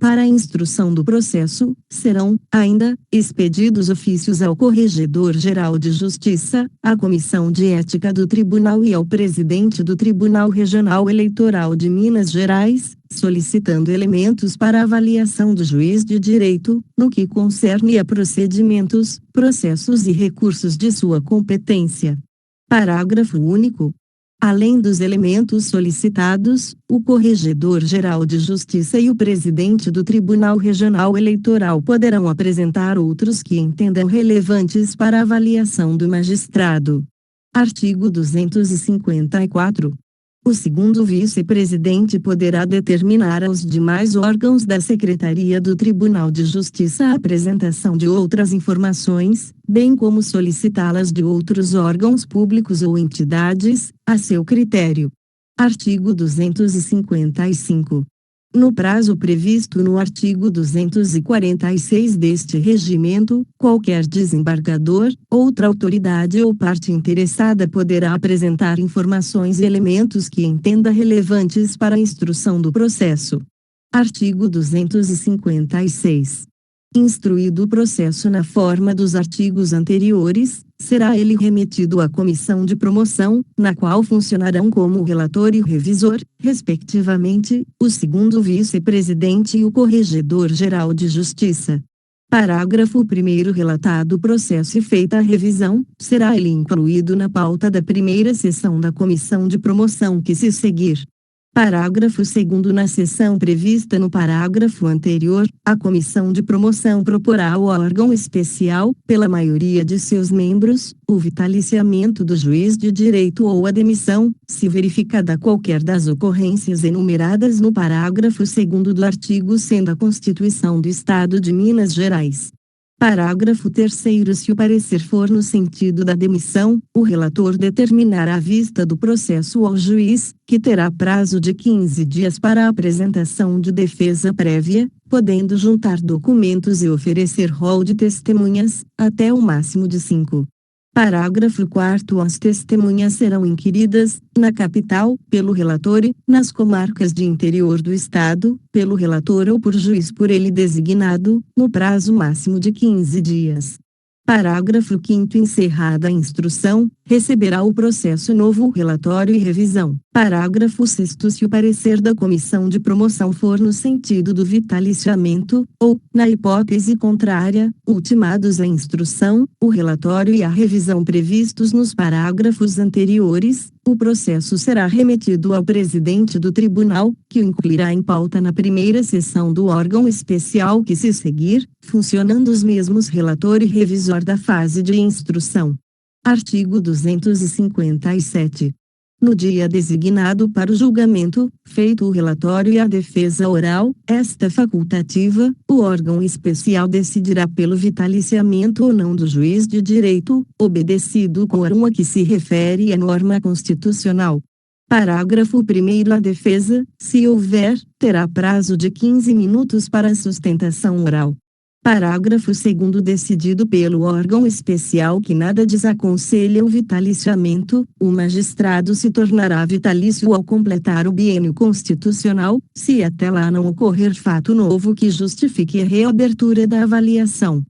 Para a instrução do processo, serão, ainda, expedidos ofícios ao Corregedor-Geral de Justiça, à Comissão de Ética do Tribunal e ao Presidente do Tribunal Regional Eleitoral de Minas Gerais, solicitando elementos para avaliação do juiz de direito, no que concerne a procedimentos, processos e recursos de sua competência. Parágrafo único. Além dos elementos solicitados, o Corregedor-Geral de Justiça e o Presidente do Tribunal Regional Eleitoral poderão apresentar outros que entendam relevantes para a avaliação do magistrado. Artigo 254. O segundo vice-presidente poderá determinar aos demais órgãos da Secretaria do Tribunal de Justiça a apresentação de outras informações, bem como solicitá-las de outros órgãos públicos ou entidades, a seu critério. Artigo 255. No prazo previsto no artigo 246 deste regimento, qualquer desembargador, outra autoridade ou parte interessada poderá apresentar informações e elementos que entenda relevantes para a instrução do processo. Artigo 256. Instruído o processo na forma dos artigos anteriores, será ele remetido à Comissão de Promoção, na qual funcionarão como relator e revisor, respectivamente, o segundo vice-presidente e o Corregedor-Geral de Justiça. Parágrafo 1º. Relatado o processo e feita a revisão, será ele incluído na pauta da primeira sessão da Comissão de Promoção que se seguir. Parágrafo 2º. Na sessão prevista no parágrafo anterior, a Comissão de Promoção proporá ao órgão especial, pela maioria de seus membros, o vitaliciamento do juiz de direito ou a demissão, se verificada qualquer das ocorrências enumeradas no parágrafo 2º do artigo 100 da Constituição do Estado de Minas Gerais. Parágrafo 3º. Se o parecer for no sentido da demissão, o relator determinará a vista do processo ao juiz, que terá prazo de 15 dias para a apresentação de defesa prévia, podendo juntar documentos e oferecer rol de testemunhas, até o máximo de 5. Parágrafo 4º. As testemunhas serão inquiridas, na capital, pelo relator e, nas comarcas de interior do Estado, pelo relator ou por juiz por ele designado, no prazo máximo de 15 dias. Parágrafo 5º. Encerrada a instrução, receberá o processo novo relatório e revisão. Parágrafo 6º. Se o parecer da Comissão de Promoção for no sentido do vitaliciamento, ou, na hipótese contrária, ultimados a instrução, o relatório e a revisão previstos nos parágrafos anteriores, o processo será remetido ao presidente do tribunal, que o incluirá em pauta na primeira sessão do órgão especial que se seguir, funcionando os mesmos relator e revisor da fase de instrução. Artigo 257. No dia designado para o julgamento, feito o relatório e a defesa oral, esta facultativa, o órgão especial decidirá pelo vitaliciamento ou não do juiz de direito, obedecido o quorum a que se refere a norma constitucional. Parágrafo 1º. A defesa, se houver, terá prazo de 15 minutos para sustentação oral. Parágrafo 2º. Decidido pelo órgão especial que nada desaconselha o vitaliciamento, o magistrado se tornará vitalício ao completar o biênio constitucional, se até lá não ocorrer fato novo que justifique a reabertura da avaliação.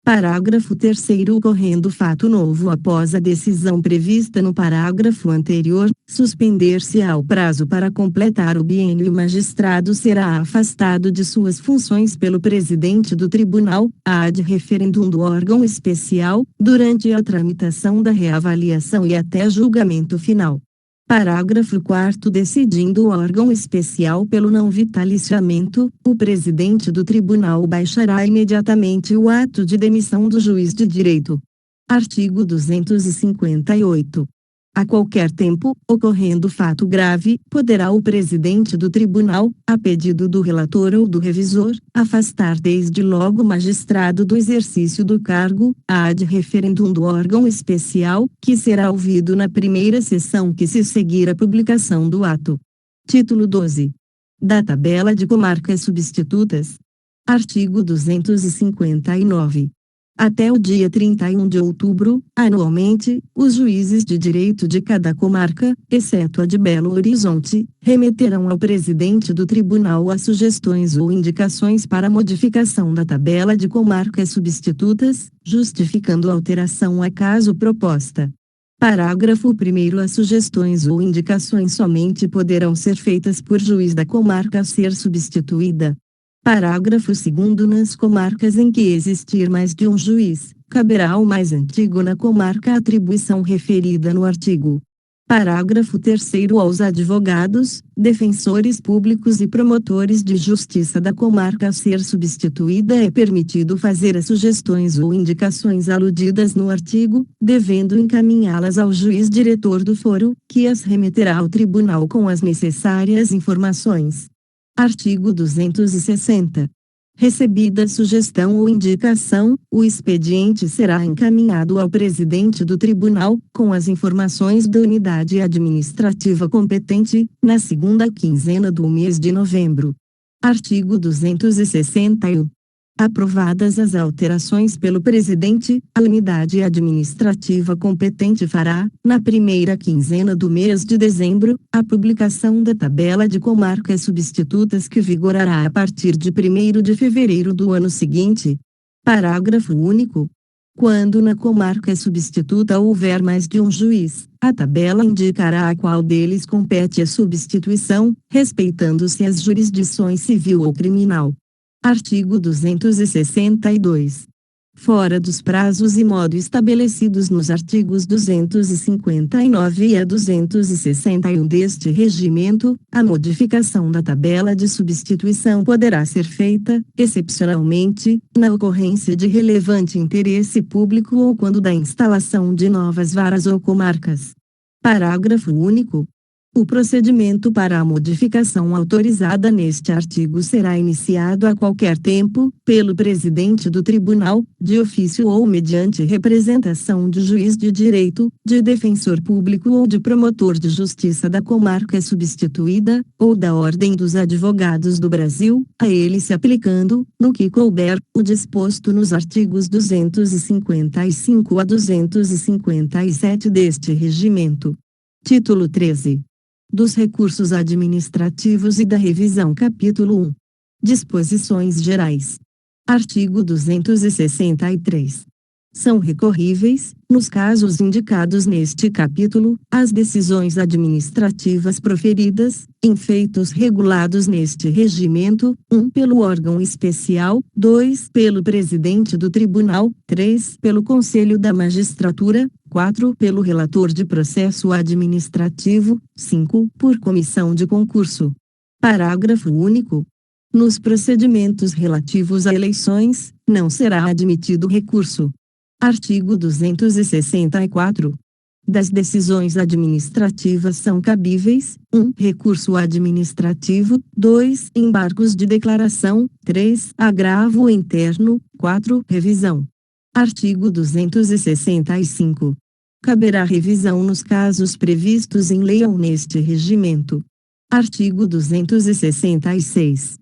Parágrafo 3º. Ocorrendo fato novo após a decisão prevista no parágrafo anterior, suspender-se-á o prazo para completar o biênio e o magistrado será afastado de suas funções pelo presidente do tribunal, ad referendum do órgão especial, durante a tramitação da reavaliação e até julgamento final. Parágrafo 4º. Decidindo o órgão especial pelo não vitaliciamento, o presidente do tribunal baixará imediatamente o ato de demissão do juiz de direito. Artigo 258. A qualquer tempo, ocorrendo fato grave, poderá o presidente do tribunal, a pedido do relator ou do revisor, afastar desde logo o magistrado do exercício do cargo, ad referendum do órgão especial, que será ouvido na primeira sessão que se seguir à publicação do ato. Título 12. Da tabela de comarcas substitutas. Artigo 259. Até o dia 31 de outubro, anualmente, os juízes de direito de cada comarca, exceto a de Belo Horizonte, remeterão ao presidente do tribunal as sugestões ou indicações para modificação da tabela de comarcas substitutas, justificando a alteração a caso proposta. Parágrafo 1º. As sugestões ou indicações somente poderão ser feitas por juiz da comarca a ser substituída. Parágrafo 2º. Nas comarcas em que existir mais de um juiz, caberá ao mais antigo na comarca a atribuição referida no artigo. Parágrafo 3º. Aos advogados, defensores públicos e promotores de justiça da comarca a ser substituída é permitido fazer as sugestões ou indicações aludidas no artigo, devendo encaminhá-las ao juiz diretor do foro, que as remeterá ao tribunal com as necessárias informações. Artigo 260. Recebida sugestão ou indicação, o expediente será encaminhado ao presidente do tribunal, com as informações da unidade administrativa competente, na segunda quinzena do mês de novembro. Artigo 261. Aprovadas as alterações pelo presidente, a unidade administrativa competente fará, na primeira quinzena do mês de dezembro, a publicação da tabela de comarcas substitutas que vigorará a partir de 1º de fevereiro do ano seguinte. Parágrafo único. Quando na comarca substituta houver mais de um juiz, a tabela indicará a qual deles compete a substituição, respeitando-se as jurisdições civil ou criminal. Artigo 262. Fora dos prazos e modo estabelecidos nos artigos 259 e a 261 deste regimento, a modificação da tabela de substituição poderá ser feita, excepcionalmente, na ocorrência de relevante interesse público ou quando da instalação de novas varas ou comarcas. Parágrafo único. O procedimento para a modificação autorizada neste artigo será iniciado a qualquer tempo, pelo presidente do tribunal, de ofício ou mediante representação de juiz de direito, de defensor público ou de promotor de justiça da comarca substituída, ou da Ordem dos Advogados do Brasil, a ele se aplicando, no que couber, o disposto nos artigos 255 a 257 deste regimento. Título 13. Dos recursos administrativos e da revisão. Capítulo 1. Disposições gerais. Artigo 263. São recorríveis, nos casos indicados neste capítulo, as decisões administrativas proferidas, em feitos regulados neste regimento, 1 pelo órgão especial, 2 pelo presidente do tribunal, 3 pelo Conselho da Magistratura, 4 pelo relator de processo administrativo, 5 por comissão de concurso. Parágrafo único. Nos procedimentos relativos a eleições, não será admitido recurso. Artigo 264. Das decisões administrativas são cabíveis: 1. Recurso administrativo, 2. Embargos de declaração, 3. Agravo interno, 4. Revisão. Artigo 265. Caberá revisão nos casos previstos em lei ou neste regimento. Artigo 266.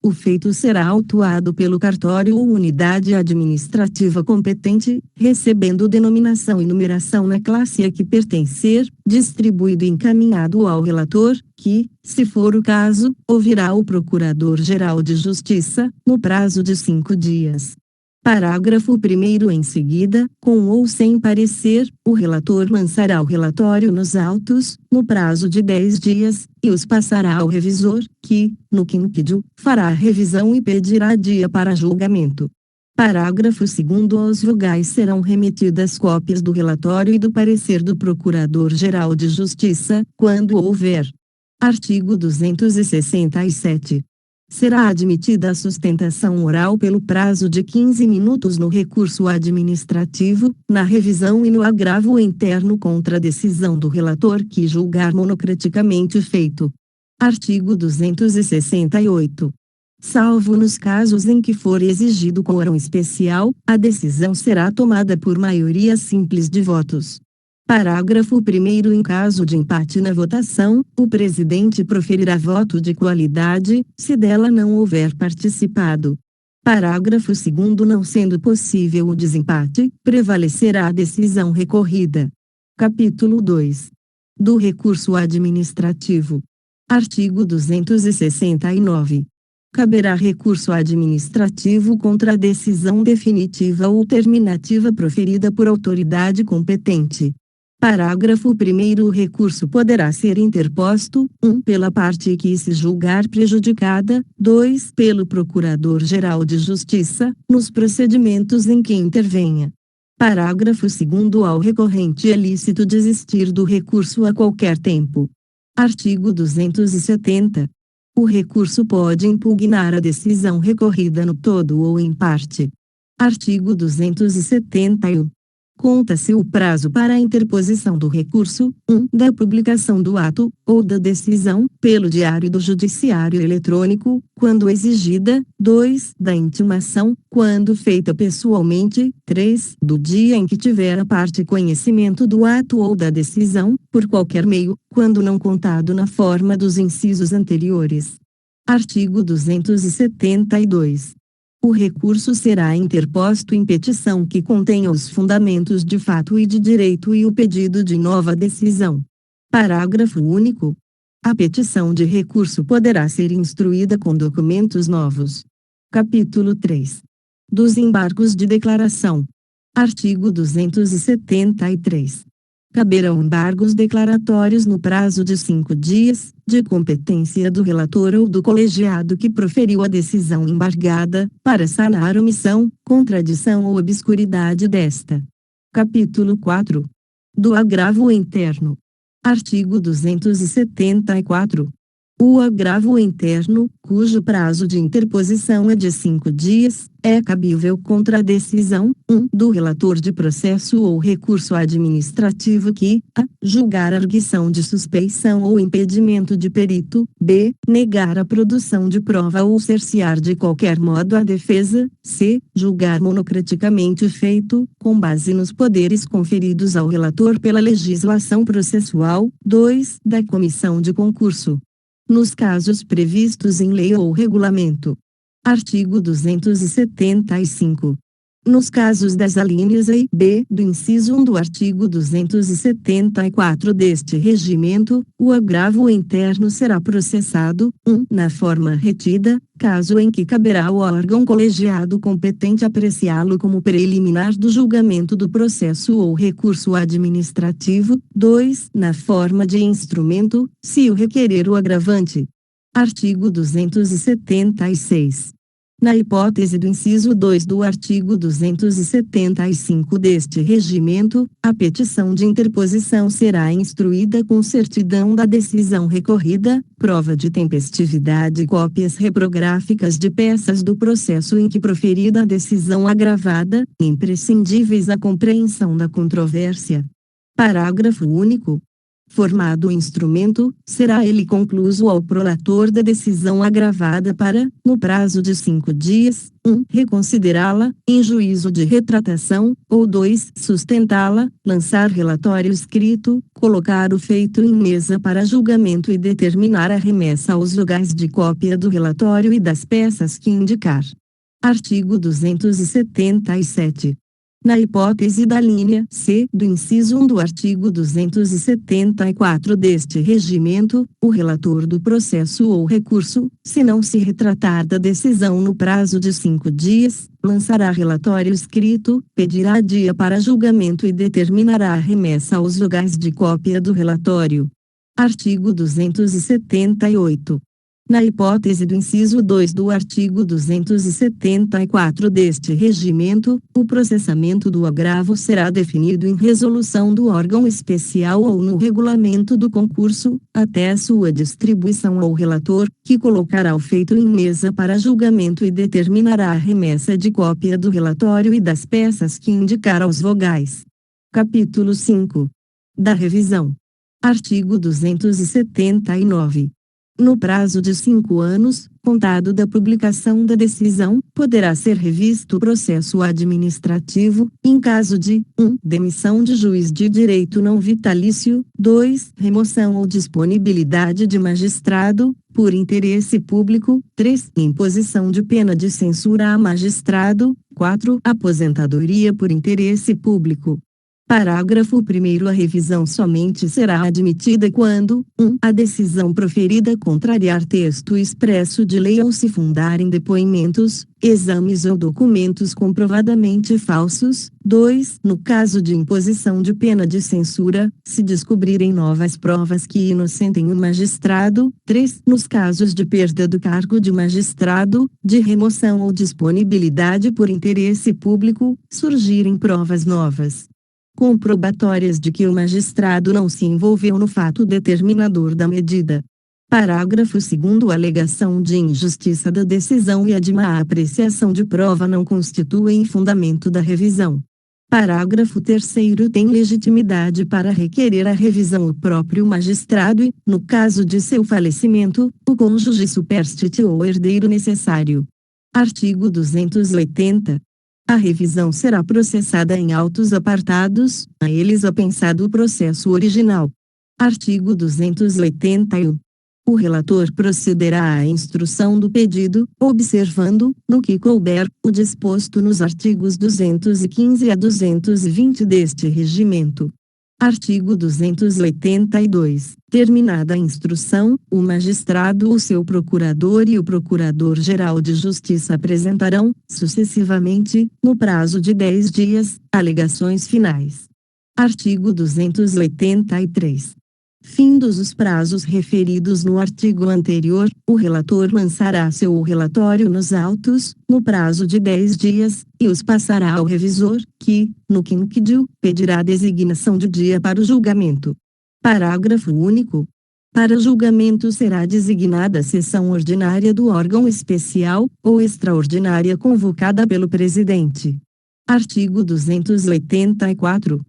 O feito será autuado pelo cartório ou unidade administrativa competente, recebendo denominação e numeração na classe a que pertencer, distribuído e encaminhado ao relator, que, se for o caso, ouvirá o Procurador-Geral de Justiça, no prazo de 5 dias. Parágrafo 1º. Em seguida, com ou sem parecer, o relator lançará o relatório nos autos, no prazo de 10 dias, e os passará ao revisor, que, no quinquênio, fará a revisão e pedirá dia para julgamento. Parágrafo 2º. Aos vogais serão remetidas cópias do relatório e do parecer do Procurador-Geral de Justiça, quando houver. Artigo 267. Será admitida a sustentação oral pelo prazo de 15 minutos no recurso administrativo, na revisão e no agravo interno contra a decisão do relator que julgar monocraticamente o feito. Artigo 268. Salvo nos casos em que for exigido quórum especial, a decisão será tomada por maioria simples de votos. Parágrafo 1º. Em caso de empate na votação, o presidente proferirá voto de qualidade, se dela não houver participado. Parágrafo 2º. Não sendo possível o desempate, prevalecerá a decisão recorrida. Capítulo 2. Do recurso administrativo. Artigo 269. Caberá recurso administrativo contra a decisão definitiva ou terminativa proferida por autoridade competente. Parágrafo 1º. O recurso poderá ser interposto, 1. Pela parte que se julgar prejudicada, 2. Pelo Procurador-Geral de Justiça, nos procedimentos em que intervenha. Parágrafo 2º. Ao recorrente é lícito desistir do recurso a qualquer tempo. Artigo 270. O recurso pode impugnar a decisão recorrida no todo ou em parte. Artigo 271. Conta-se o prazo para a interposição do recurso, 1. Da publicação do ato, ou da decisão, pelo Diário do Judiciário Eletrônico, quando exigida, 2. Da intimação, quando feita pessoalmente, 3. Do dia em que tiver a parte conhecimento do ato ou da decisão, por qualquer meio, quando não contado na forma dos incisos anteriores. Artigo 272. O recurso será interposto em petição que contenha os fundamentos de fato e de direito e o pedido de nova decisão. Parágrafo único. A petição de recurso poderá ser instruída com documentos novos. Capítulo 3. Dos embargos de declaração. Artigo 273. Caberão embargos declaratórios no prazo de 5 dias, de competência do relator ou do colegiado que proferiu a decisão embargada, para sanar omissão, contradição ou obscuridade desta. Capítulo 4. Do agravo interno. Artigo 274. O agravo interno, cujo prazo de interposição é de 5 dias, é cabível contra a decisão, 1. Do relator de processo ou recurso administrativo que, a. Julgar arguição de suspeição ou impedimento de perito, b. Negar a produção de prova ou cercear de qualquer modo a defesa, c. Julgar monocraticamente o feito, com base nos poderes conferidos ao relator pela legislação processual, 2. Da comissão de concurso. Nos casos previstos em lei ou regulamento. Artigo 275. Nos casos das alíneas A e B do inciso 1 do artigo 274 deste regimento, o agravo interno será processado, 1. Na forma retida, caso em que caberá ao órgão colegiado competente apreciá-lo como preliminar do julgamento do processo ou recurso administrativo, 2. Na forma de instrumento, se o requerer o agravante. Artigo 276. Na hipótese do inciso 2 do artigo 275 deste regimento, a petição de interposição será instruída com certidão da decisão recorrida, prova de tempestividade e cópias reprográficas de peças do processo em que proferida a decisão agravada, imprescindíveis à compreensão da controvérsia. Parágrafo único. Formado o instrumento, será ele concluso ao prolator da decisão agravada para, no prazo de 5 dias, 1. Reconsiderá-la, em juízo de retratação, ou 2. Sustentá-la, lançar relatório escrito, colocar o feito em mesa para julgamento e determinar a remessa aos vogais de cópia do relatório e das peças que indicar. Artigo 277. Na hipótese da linha C do inciso 1 do artigo 274 deste regimento, o relator do processo ou recurso, se não se retratar da decisão no prazo de 5 dias, lançará relatório escrito, pedirá dia para julgamento e determinará a remessa aos vogais de cópia do relatório. Artigo 278. Na hipótese do inciso 2 do artigo 274 deste regimento, o processamento do agravo será definido em resolução do órgão especial ou no regulamento do concurso, até sua distribuição ao relator, que colocará o feito em mesa para julgamento e determinará a remessa de cópia do relatório e das peças que indicar aos vogais. Capítulo 5. Da revisão. Artigo 279. No prazo de 5 anos, contado da publicação da decisão, poderá ser revisto o processo administrativo, em caso de 1. Demissão de juiz de direito não vitalício, 2. Remoção ou disponibilidade de magistrado, por interesse público, 3. Imposição de pena de censura a magistrado, 4. Aposentadoria por interesse público. Parágrafo 1º. A revisão somente será admitida quando, 1. A decisão proferida contrariar texto expresso de lei ou se fundar em depoimentos, exames ou documentos comprovadamente falsos, 2. No caso de imposição de pena de censura, se descobrirem novas provas que inocentem o magistrado, 3. Nos casos de perda do cargo de magistrado, de remoção ou disponibilidade por interesse público, surgirem provas novas comprobatórias de que o magistrado não se envolveu no fato determinador da medida. Parágrafo 2º. A alegação de injustiça da decisão e a de má apreciação de prova não constituem fundamento da revisão. Parágrafo 3º. Tem legitimidade para requerer a revisão o próprio magistrado e, no caso de seu falecimento, o cônjuge superstite ou herdeiro necessário. Artigo 280. A revisão será processada em autos apartados, a eles apensado o processo original. Artigo 281. O relator procederá à instrução do pedido, observando, no que couber, o disposto nos artigos 215 a 220 deste regimento. Artigo 282. Terminada a instrução, o magistrado ou seu procurador e o Procurador-Geral de Justiça apresentarão, sucessivamente, no prazo de 10 dias, alegações finais. Artigo 283. Findos os prazos referidos no artigo anterior, o relator lançará seu relatório nos autos, no prazo de 10 dias, e os passará ao revisor, que, no quinquênio, pedirá a designação de dia para o julgamento. Parágrafo único. Para julgamento será designada sessão ordinária do órgão especial, ou extraordinária convocada pelo presidente. Artigo 284.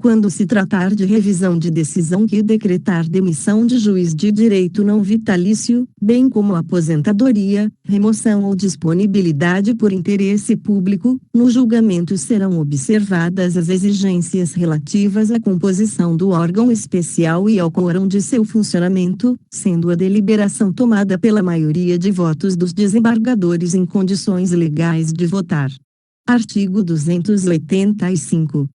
Quando se tratar de revisão de decisão que decretar demissão de juiz de direito não vitalício, bem como aposentadoria, remoção ou disponibilidade por interesse público, no julgamento serão observadas as exigências relativas à composição do órgão especial e ao quorum de seu funcionamento, sendo a deliberação tomada pela maioria de votos dos desembargadores em condições legais de votar. Artigo 285.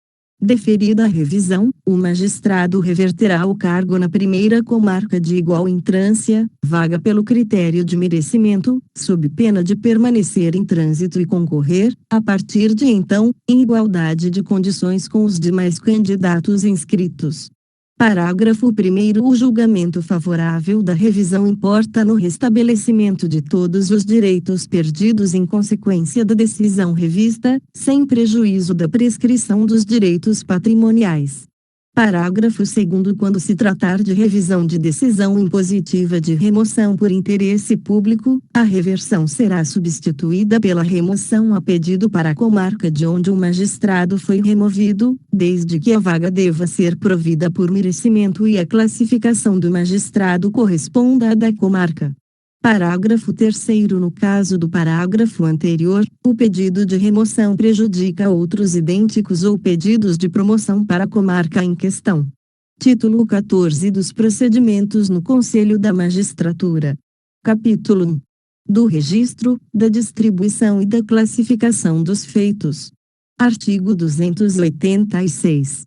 Deferida a revisão, o magistrado reverterá o cargo na primeira comarca de igual entrância, vaga pelo critério de merecimento, sob pena de permanecer em trânsito e concorrer, a partir de então, em igualdade de condições com os demais candidatos inscritos. Parágrafo 1º. O julgamento favorável da revisão importa no restabelecimento de todos os direitos perdidos em consequência da decisão revista, sem prejuízo da prescrição dos direitos patrimoniais. Parágrafo 2º. Quando se tratar de revisão de decisão impositiva de remoção por interesse público, a reversão será substituída pela remoção a pedido para a comarca de onde o magistrado foi removido, desde que a vaga deva ser provida por merecimento e a classificação do magistrado corresponda à da comarca. Parágrafo 3º. No caso do parágrafo anterior, o pedido de remoção prejudica outros idênticos ou pedidos de promoção para a comarca em questão. Título 14 dos Procedimentos no Conselho da Magistratura. Capítulo 1. Do registro, da distribuição e da classificação dos feitos. Artigo 286.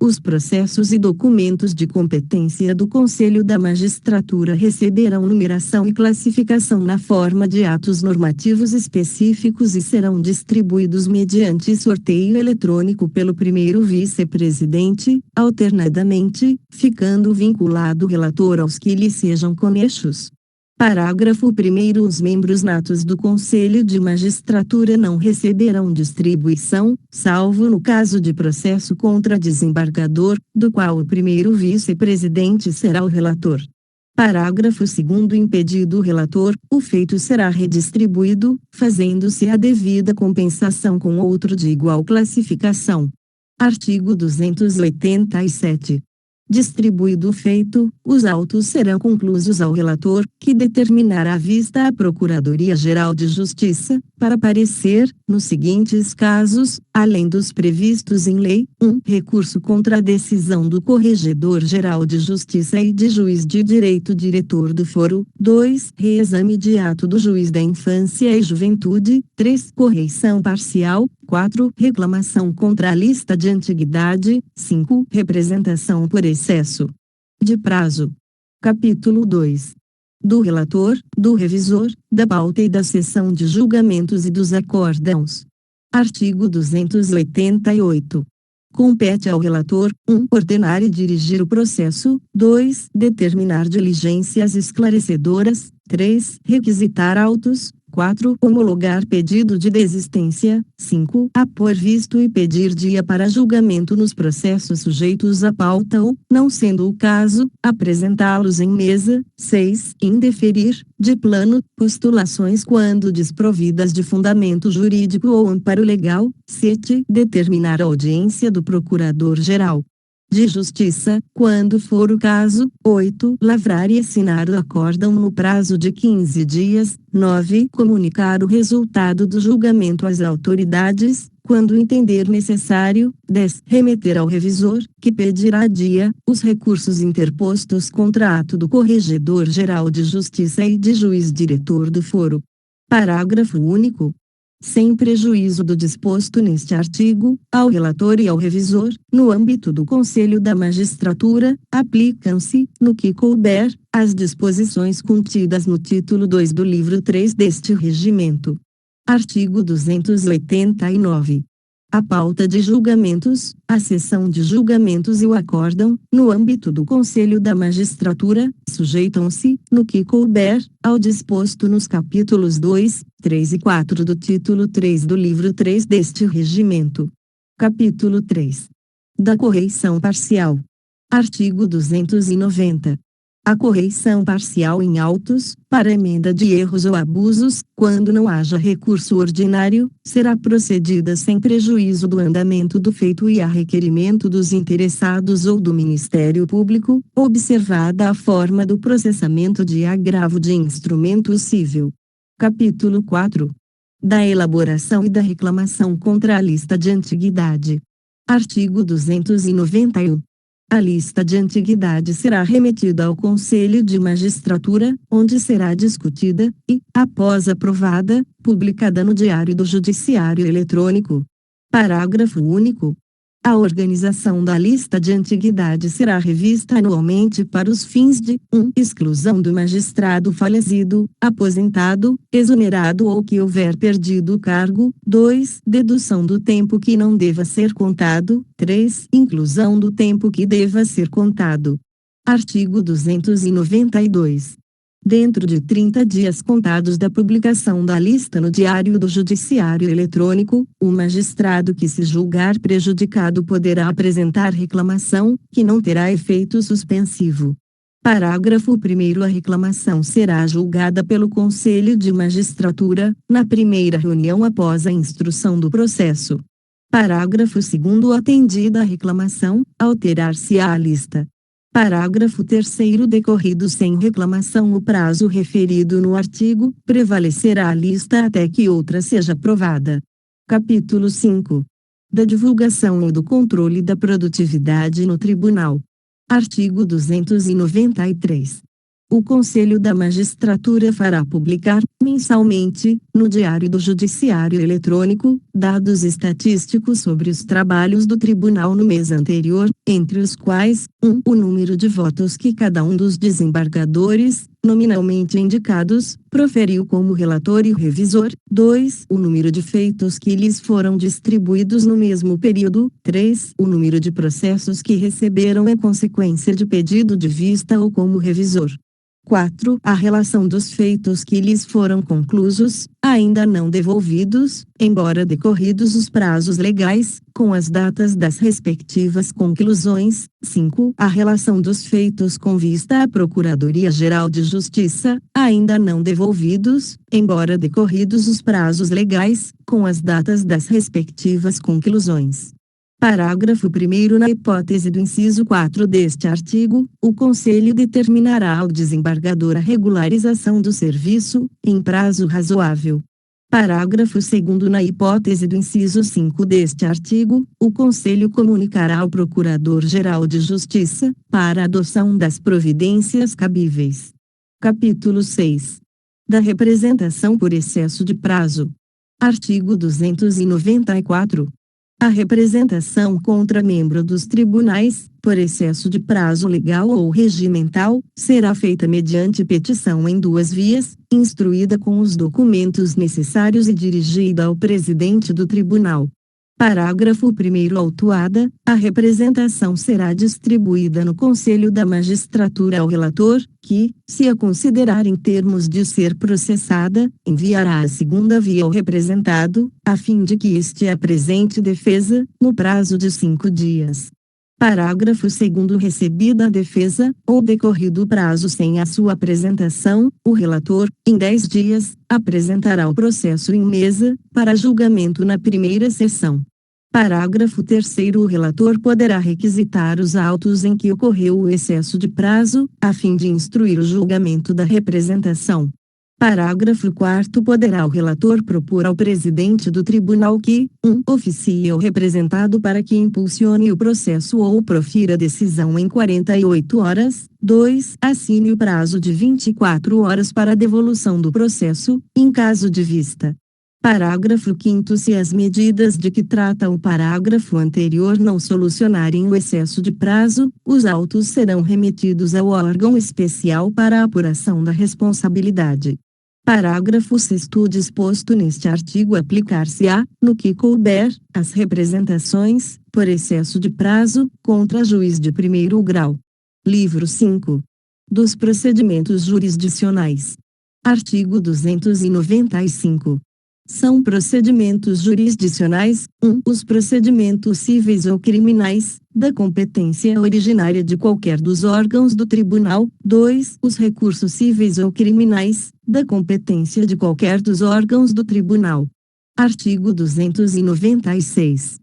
Os processos e documentos de competência do Conselho da Magistratura receberão numeração e classificação na forma de atos normativos específicos e serão distribuídos mediante sorteio eletrônico pelo primeiro vice-presidente, alternadamente, ficando vinculado o relator aos que lhe sejam conexos. Parágrafo 1º. Os membros natos do Conselho de Magistratura não receberão distribuição, salvo no caso de processo contra desembargador, do qual o primeiro vice-presidente será o relator. Parágrafo 2º. Impedido o relator, o feito será redistribuído, fazendo-se a devida compensação com outro de igual classificação. Artigo 287. Distribuído o feito, os autos serão conclusos ao relator, que determinará vista à Procuradoria-Geral de Justiça, para parecer, nos seguintes casos, além dos previstos em lei: 1. Recurso contra a decisão do Corregedor-Geral de Justiça e de Juiz de Direito diretor do foro. 2. Reexame de ato do Juiz da Infância e Juventude. 3. Correição parcial. 4. Reclamação contra a lista de antiguidade. 5. Representação por excesso de prazo. Capítulo 2. Do relator, do revisor, da pauta e da sessão de julgamentos e dos acórdãos. Artigo 288. Compete ao relator: 1. Ordenar e dirigir o processo. 2. Determinar diligências esclarecedoras. 3. Requisitar autos. 4. Homologar pedido de desistência. 5. Apor visto e pedir dia para julgamento nos processos sujeitos à pauta ou, não sendo o caso, apresentá-los em mesa. 6. Indeferir, de plano, postulações quando desprovidas de fundamento jurídico ou amparo legal. 7. Determinar a audiência do Procurador-Geral de Justiça, quando for o caso. 8. Lavrar e assinar o acórdão no prazo de 15 dias. 9. Comunicar o resultado do julgamento às autoridades, quando entender necessário. 10. Remeter ao revisor, que pedirá dia, os recursos interpostos contra ato do Corregedor-Geral de Justiça e de Juiz diretor do foro. Parágrafo único. Sem prejuízo do disposto neste artigo, ao relator e ao revisor, no âmbito do Conselho da Magistratura, aplicam-se, no que couber, as disposições contidas no título 2 do livro 3 deste regimento. Artigo 289. A pauta de julgamentos, a sessão de julgamentos e o acórdão, no âmbito do Conselho da Magistratura, sujeitam-se, no que couber, ao disposto nos capítulos 2, 3 e 4 do título 3 do livro 3 deste regimento. Capítulo 3. Da correição parcial. Artigo 290. A correição parcial em autos, para emenda de erros ou abusos, quando não haja recurso ordinário, será procedida sem prejuízo do andamento do feito e a requerimento dos interessados ou do Ministério Público, observada a forma do processamento de agravo de instrumento civil. Capítulo 4. Da elaboração e da reclamação contra a lista de antiguidade. Artigo 291. A lista de antiguidade será remetida ao Conselho de Magistratura, onde será discutida e, após aprovada, publicada no Diário do Judiciário Eletrônico. Parágrafo único. A organização da lista de antiguidade será revista anualmente para os fins de: 1. Exclusão do magistrado falecido, aposentado, exonerado ou que houver perdido o cargo. 2. Dedução do tempo que não deva ser contado. 3. Inclusão do tempo que deva ser contado. Artigo 292. dentro de 30 dias contados da publicação da lista no Diário do Judiciário Eletrônico, o magistrado que se julgar prejudicado poderá apresentar reclamação, que não terá efeito suspensivo. Parágrafo 1º. A reclamação será julgada pelo Conselho de Magistratura, na primeira reunião após a instrução do processo. Parágrafo 2º. Atendida a reclamação, alterar-se-á a lista. Parágrafo 3º. Decorrido sem reclamação o prazo referido no artigo, prevalecerá a lista até que outra seja aprovada. Capítulo 5. Da divulgação e do controle da produtividade no Tribunal. Artigo 293. O Conselho da Magistratura fará publicar, mensalmente, no Diário do Judiciário Eletrônico, dados estatísticos sobre os trabalhos do Tribunal no mês anterior, entre os quais, 1. O número de votos que cada um dos desembargadores, nominalmente indicados, proferiu como relator e revisor. 2. O número de feitos que lhes foram distribuídos no mesmo período. 3. O número de processos que receberam em consequência de pedido de vista ou como revisor. 4. A relação dos feitos que lhes foram conclusos, ainda não devolvidos, embora decorridos os prazos legais, com as datas das respectivas conclusões. 5. A relação dos feitos com vista à Procuradoria-Geral de Justiça, ainda não devolvidos, embora decorridos os prazos legais, com as datas das respectivas conclusões. Parágrafo 1º. Na hipótese do inciso 4 deste artigo, o Conselho determinará ao desembargador a regularização do serviço, em prazo razoável. Parágrafo 2º. Na hipótese do inciso 5 deste artigo, o Conselho comunicará ao Procurador-Geral de Justiça, para a adoção das providências cabíveis. Capítulo 6. Da representação por excesso de prazo. Artigo 294. A representação contra membro dos tribunais, por excesso de prazo legal ou regimental, será feita mediante petição em 2 vias, instruída com os documentos necessários e dirigida ao presidente do tribunal. Parágrafo 1º. Autuada, a representação será distribuída no Conselho da Magistratura ao relator, que, se a considerar em termos de ser processada, enviará a 2ª via ao representado, a fim de que este apresente defesa, no prazo de 5 dias. Parágrafo 2º. Recebida a defesa, ou decorrido o prazo sem a sua apresentação, o relator, em 10 dias, apresentará o processo em mesa, para julgamento na primeira sessão. Parágrafo 3º. O relator poderá requisitar os autos em que ocorreu o excesso de prazo, a fim de instruir o julgamento da representação. Parágrafo 4º. Poderá o relator propor ao presidente do tribunal que, 1. Oficie ao representado para que impulsione o processo ou profira decisão em 48 horas. 2. Assine o prazo de 24 horas para a devolução do processo, em caso de vista. Parágrafo 5º. Se as medidas de que trata o parágrafo anterior não solucionarem o excesso de prazo, os autos serão remetidos ao órgão especial para a apuração da responsabilidade. Parágrafo 6º. Disposto neste artigo aplicar-se-á, no que couber, as representações, por excesso de prazo, contra juiz de primeiro grau. Livro 5. Dos procedimentos jurisdicionais. Artigo 295. São procedimentos jurisdicionais, 1. Os procedimentos cíveis ou criminais, da competência originária de qualquer dos órgãos do tribunal. 2. Os recursos cíveis ou criminais, da competência de qualquer dos órgãos do tribunal. Artigo 296.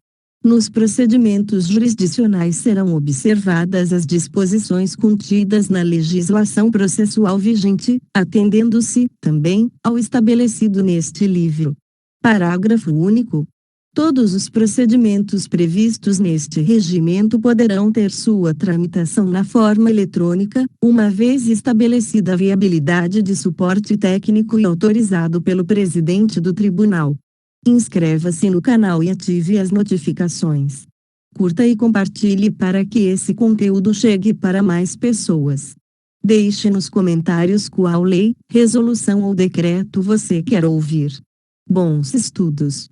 Nos procedimentos jurisdicionais serão observadas as disposições contidas na legislação processual vigente, atendendo-se, também, ao estabelecido neste livro. Parágrafo único. Todos os procedimentos previstos neste regimento poderão ter sua tramitação na forma eletrônica, uma vez estabelecida a viabilidade de suporte técnico e autorizado pelo presidente do tribunal. Inscreva-se no canal e ative as notificações. Curta e compartilhe para que esse conteúdo chegue para mais pessoas. Deixe nos comentários qual lei, resolução ou decreto você quer ouvir. Bons estudos!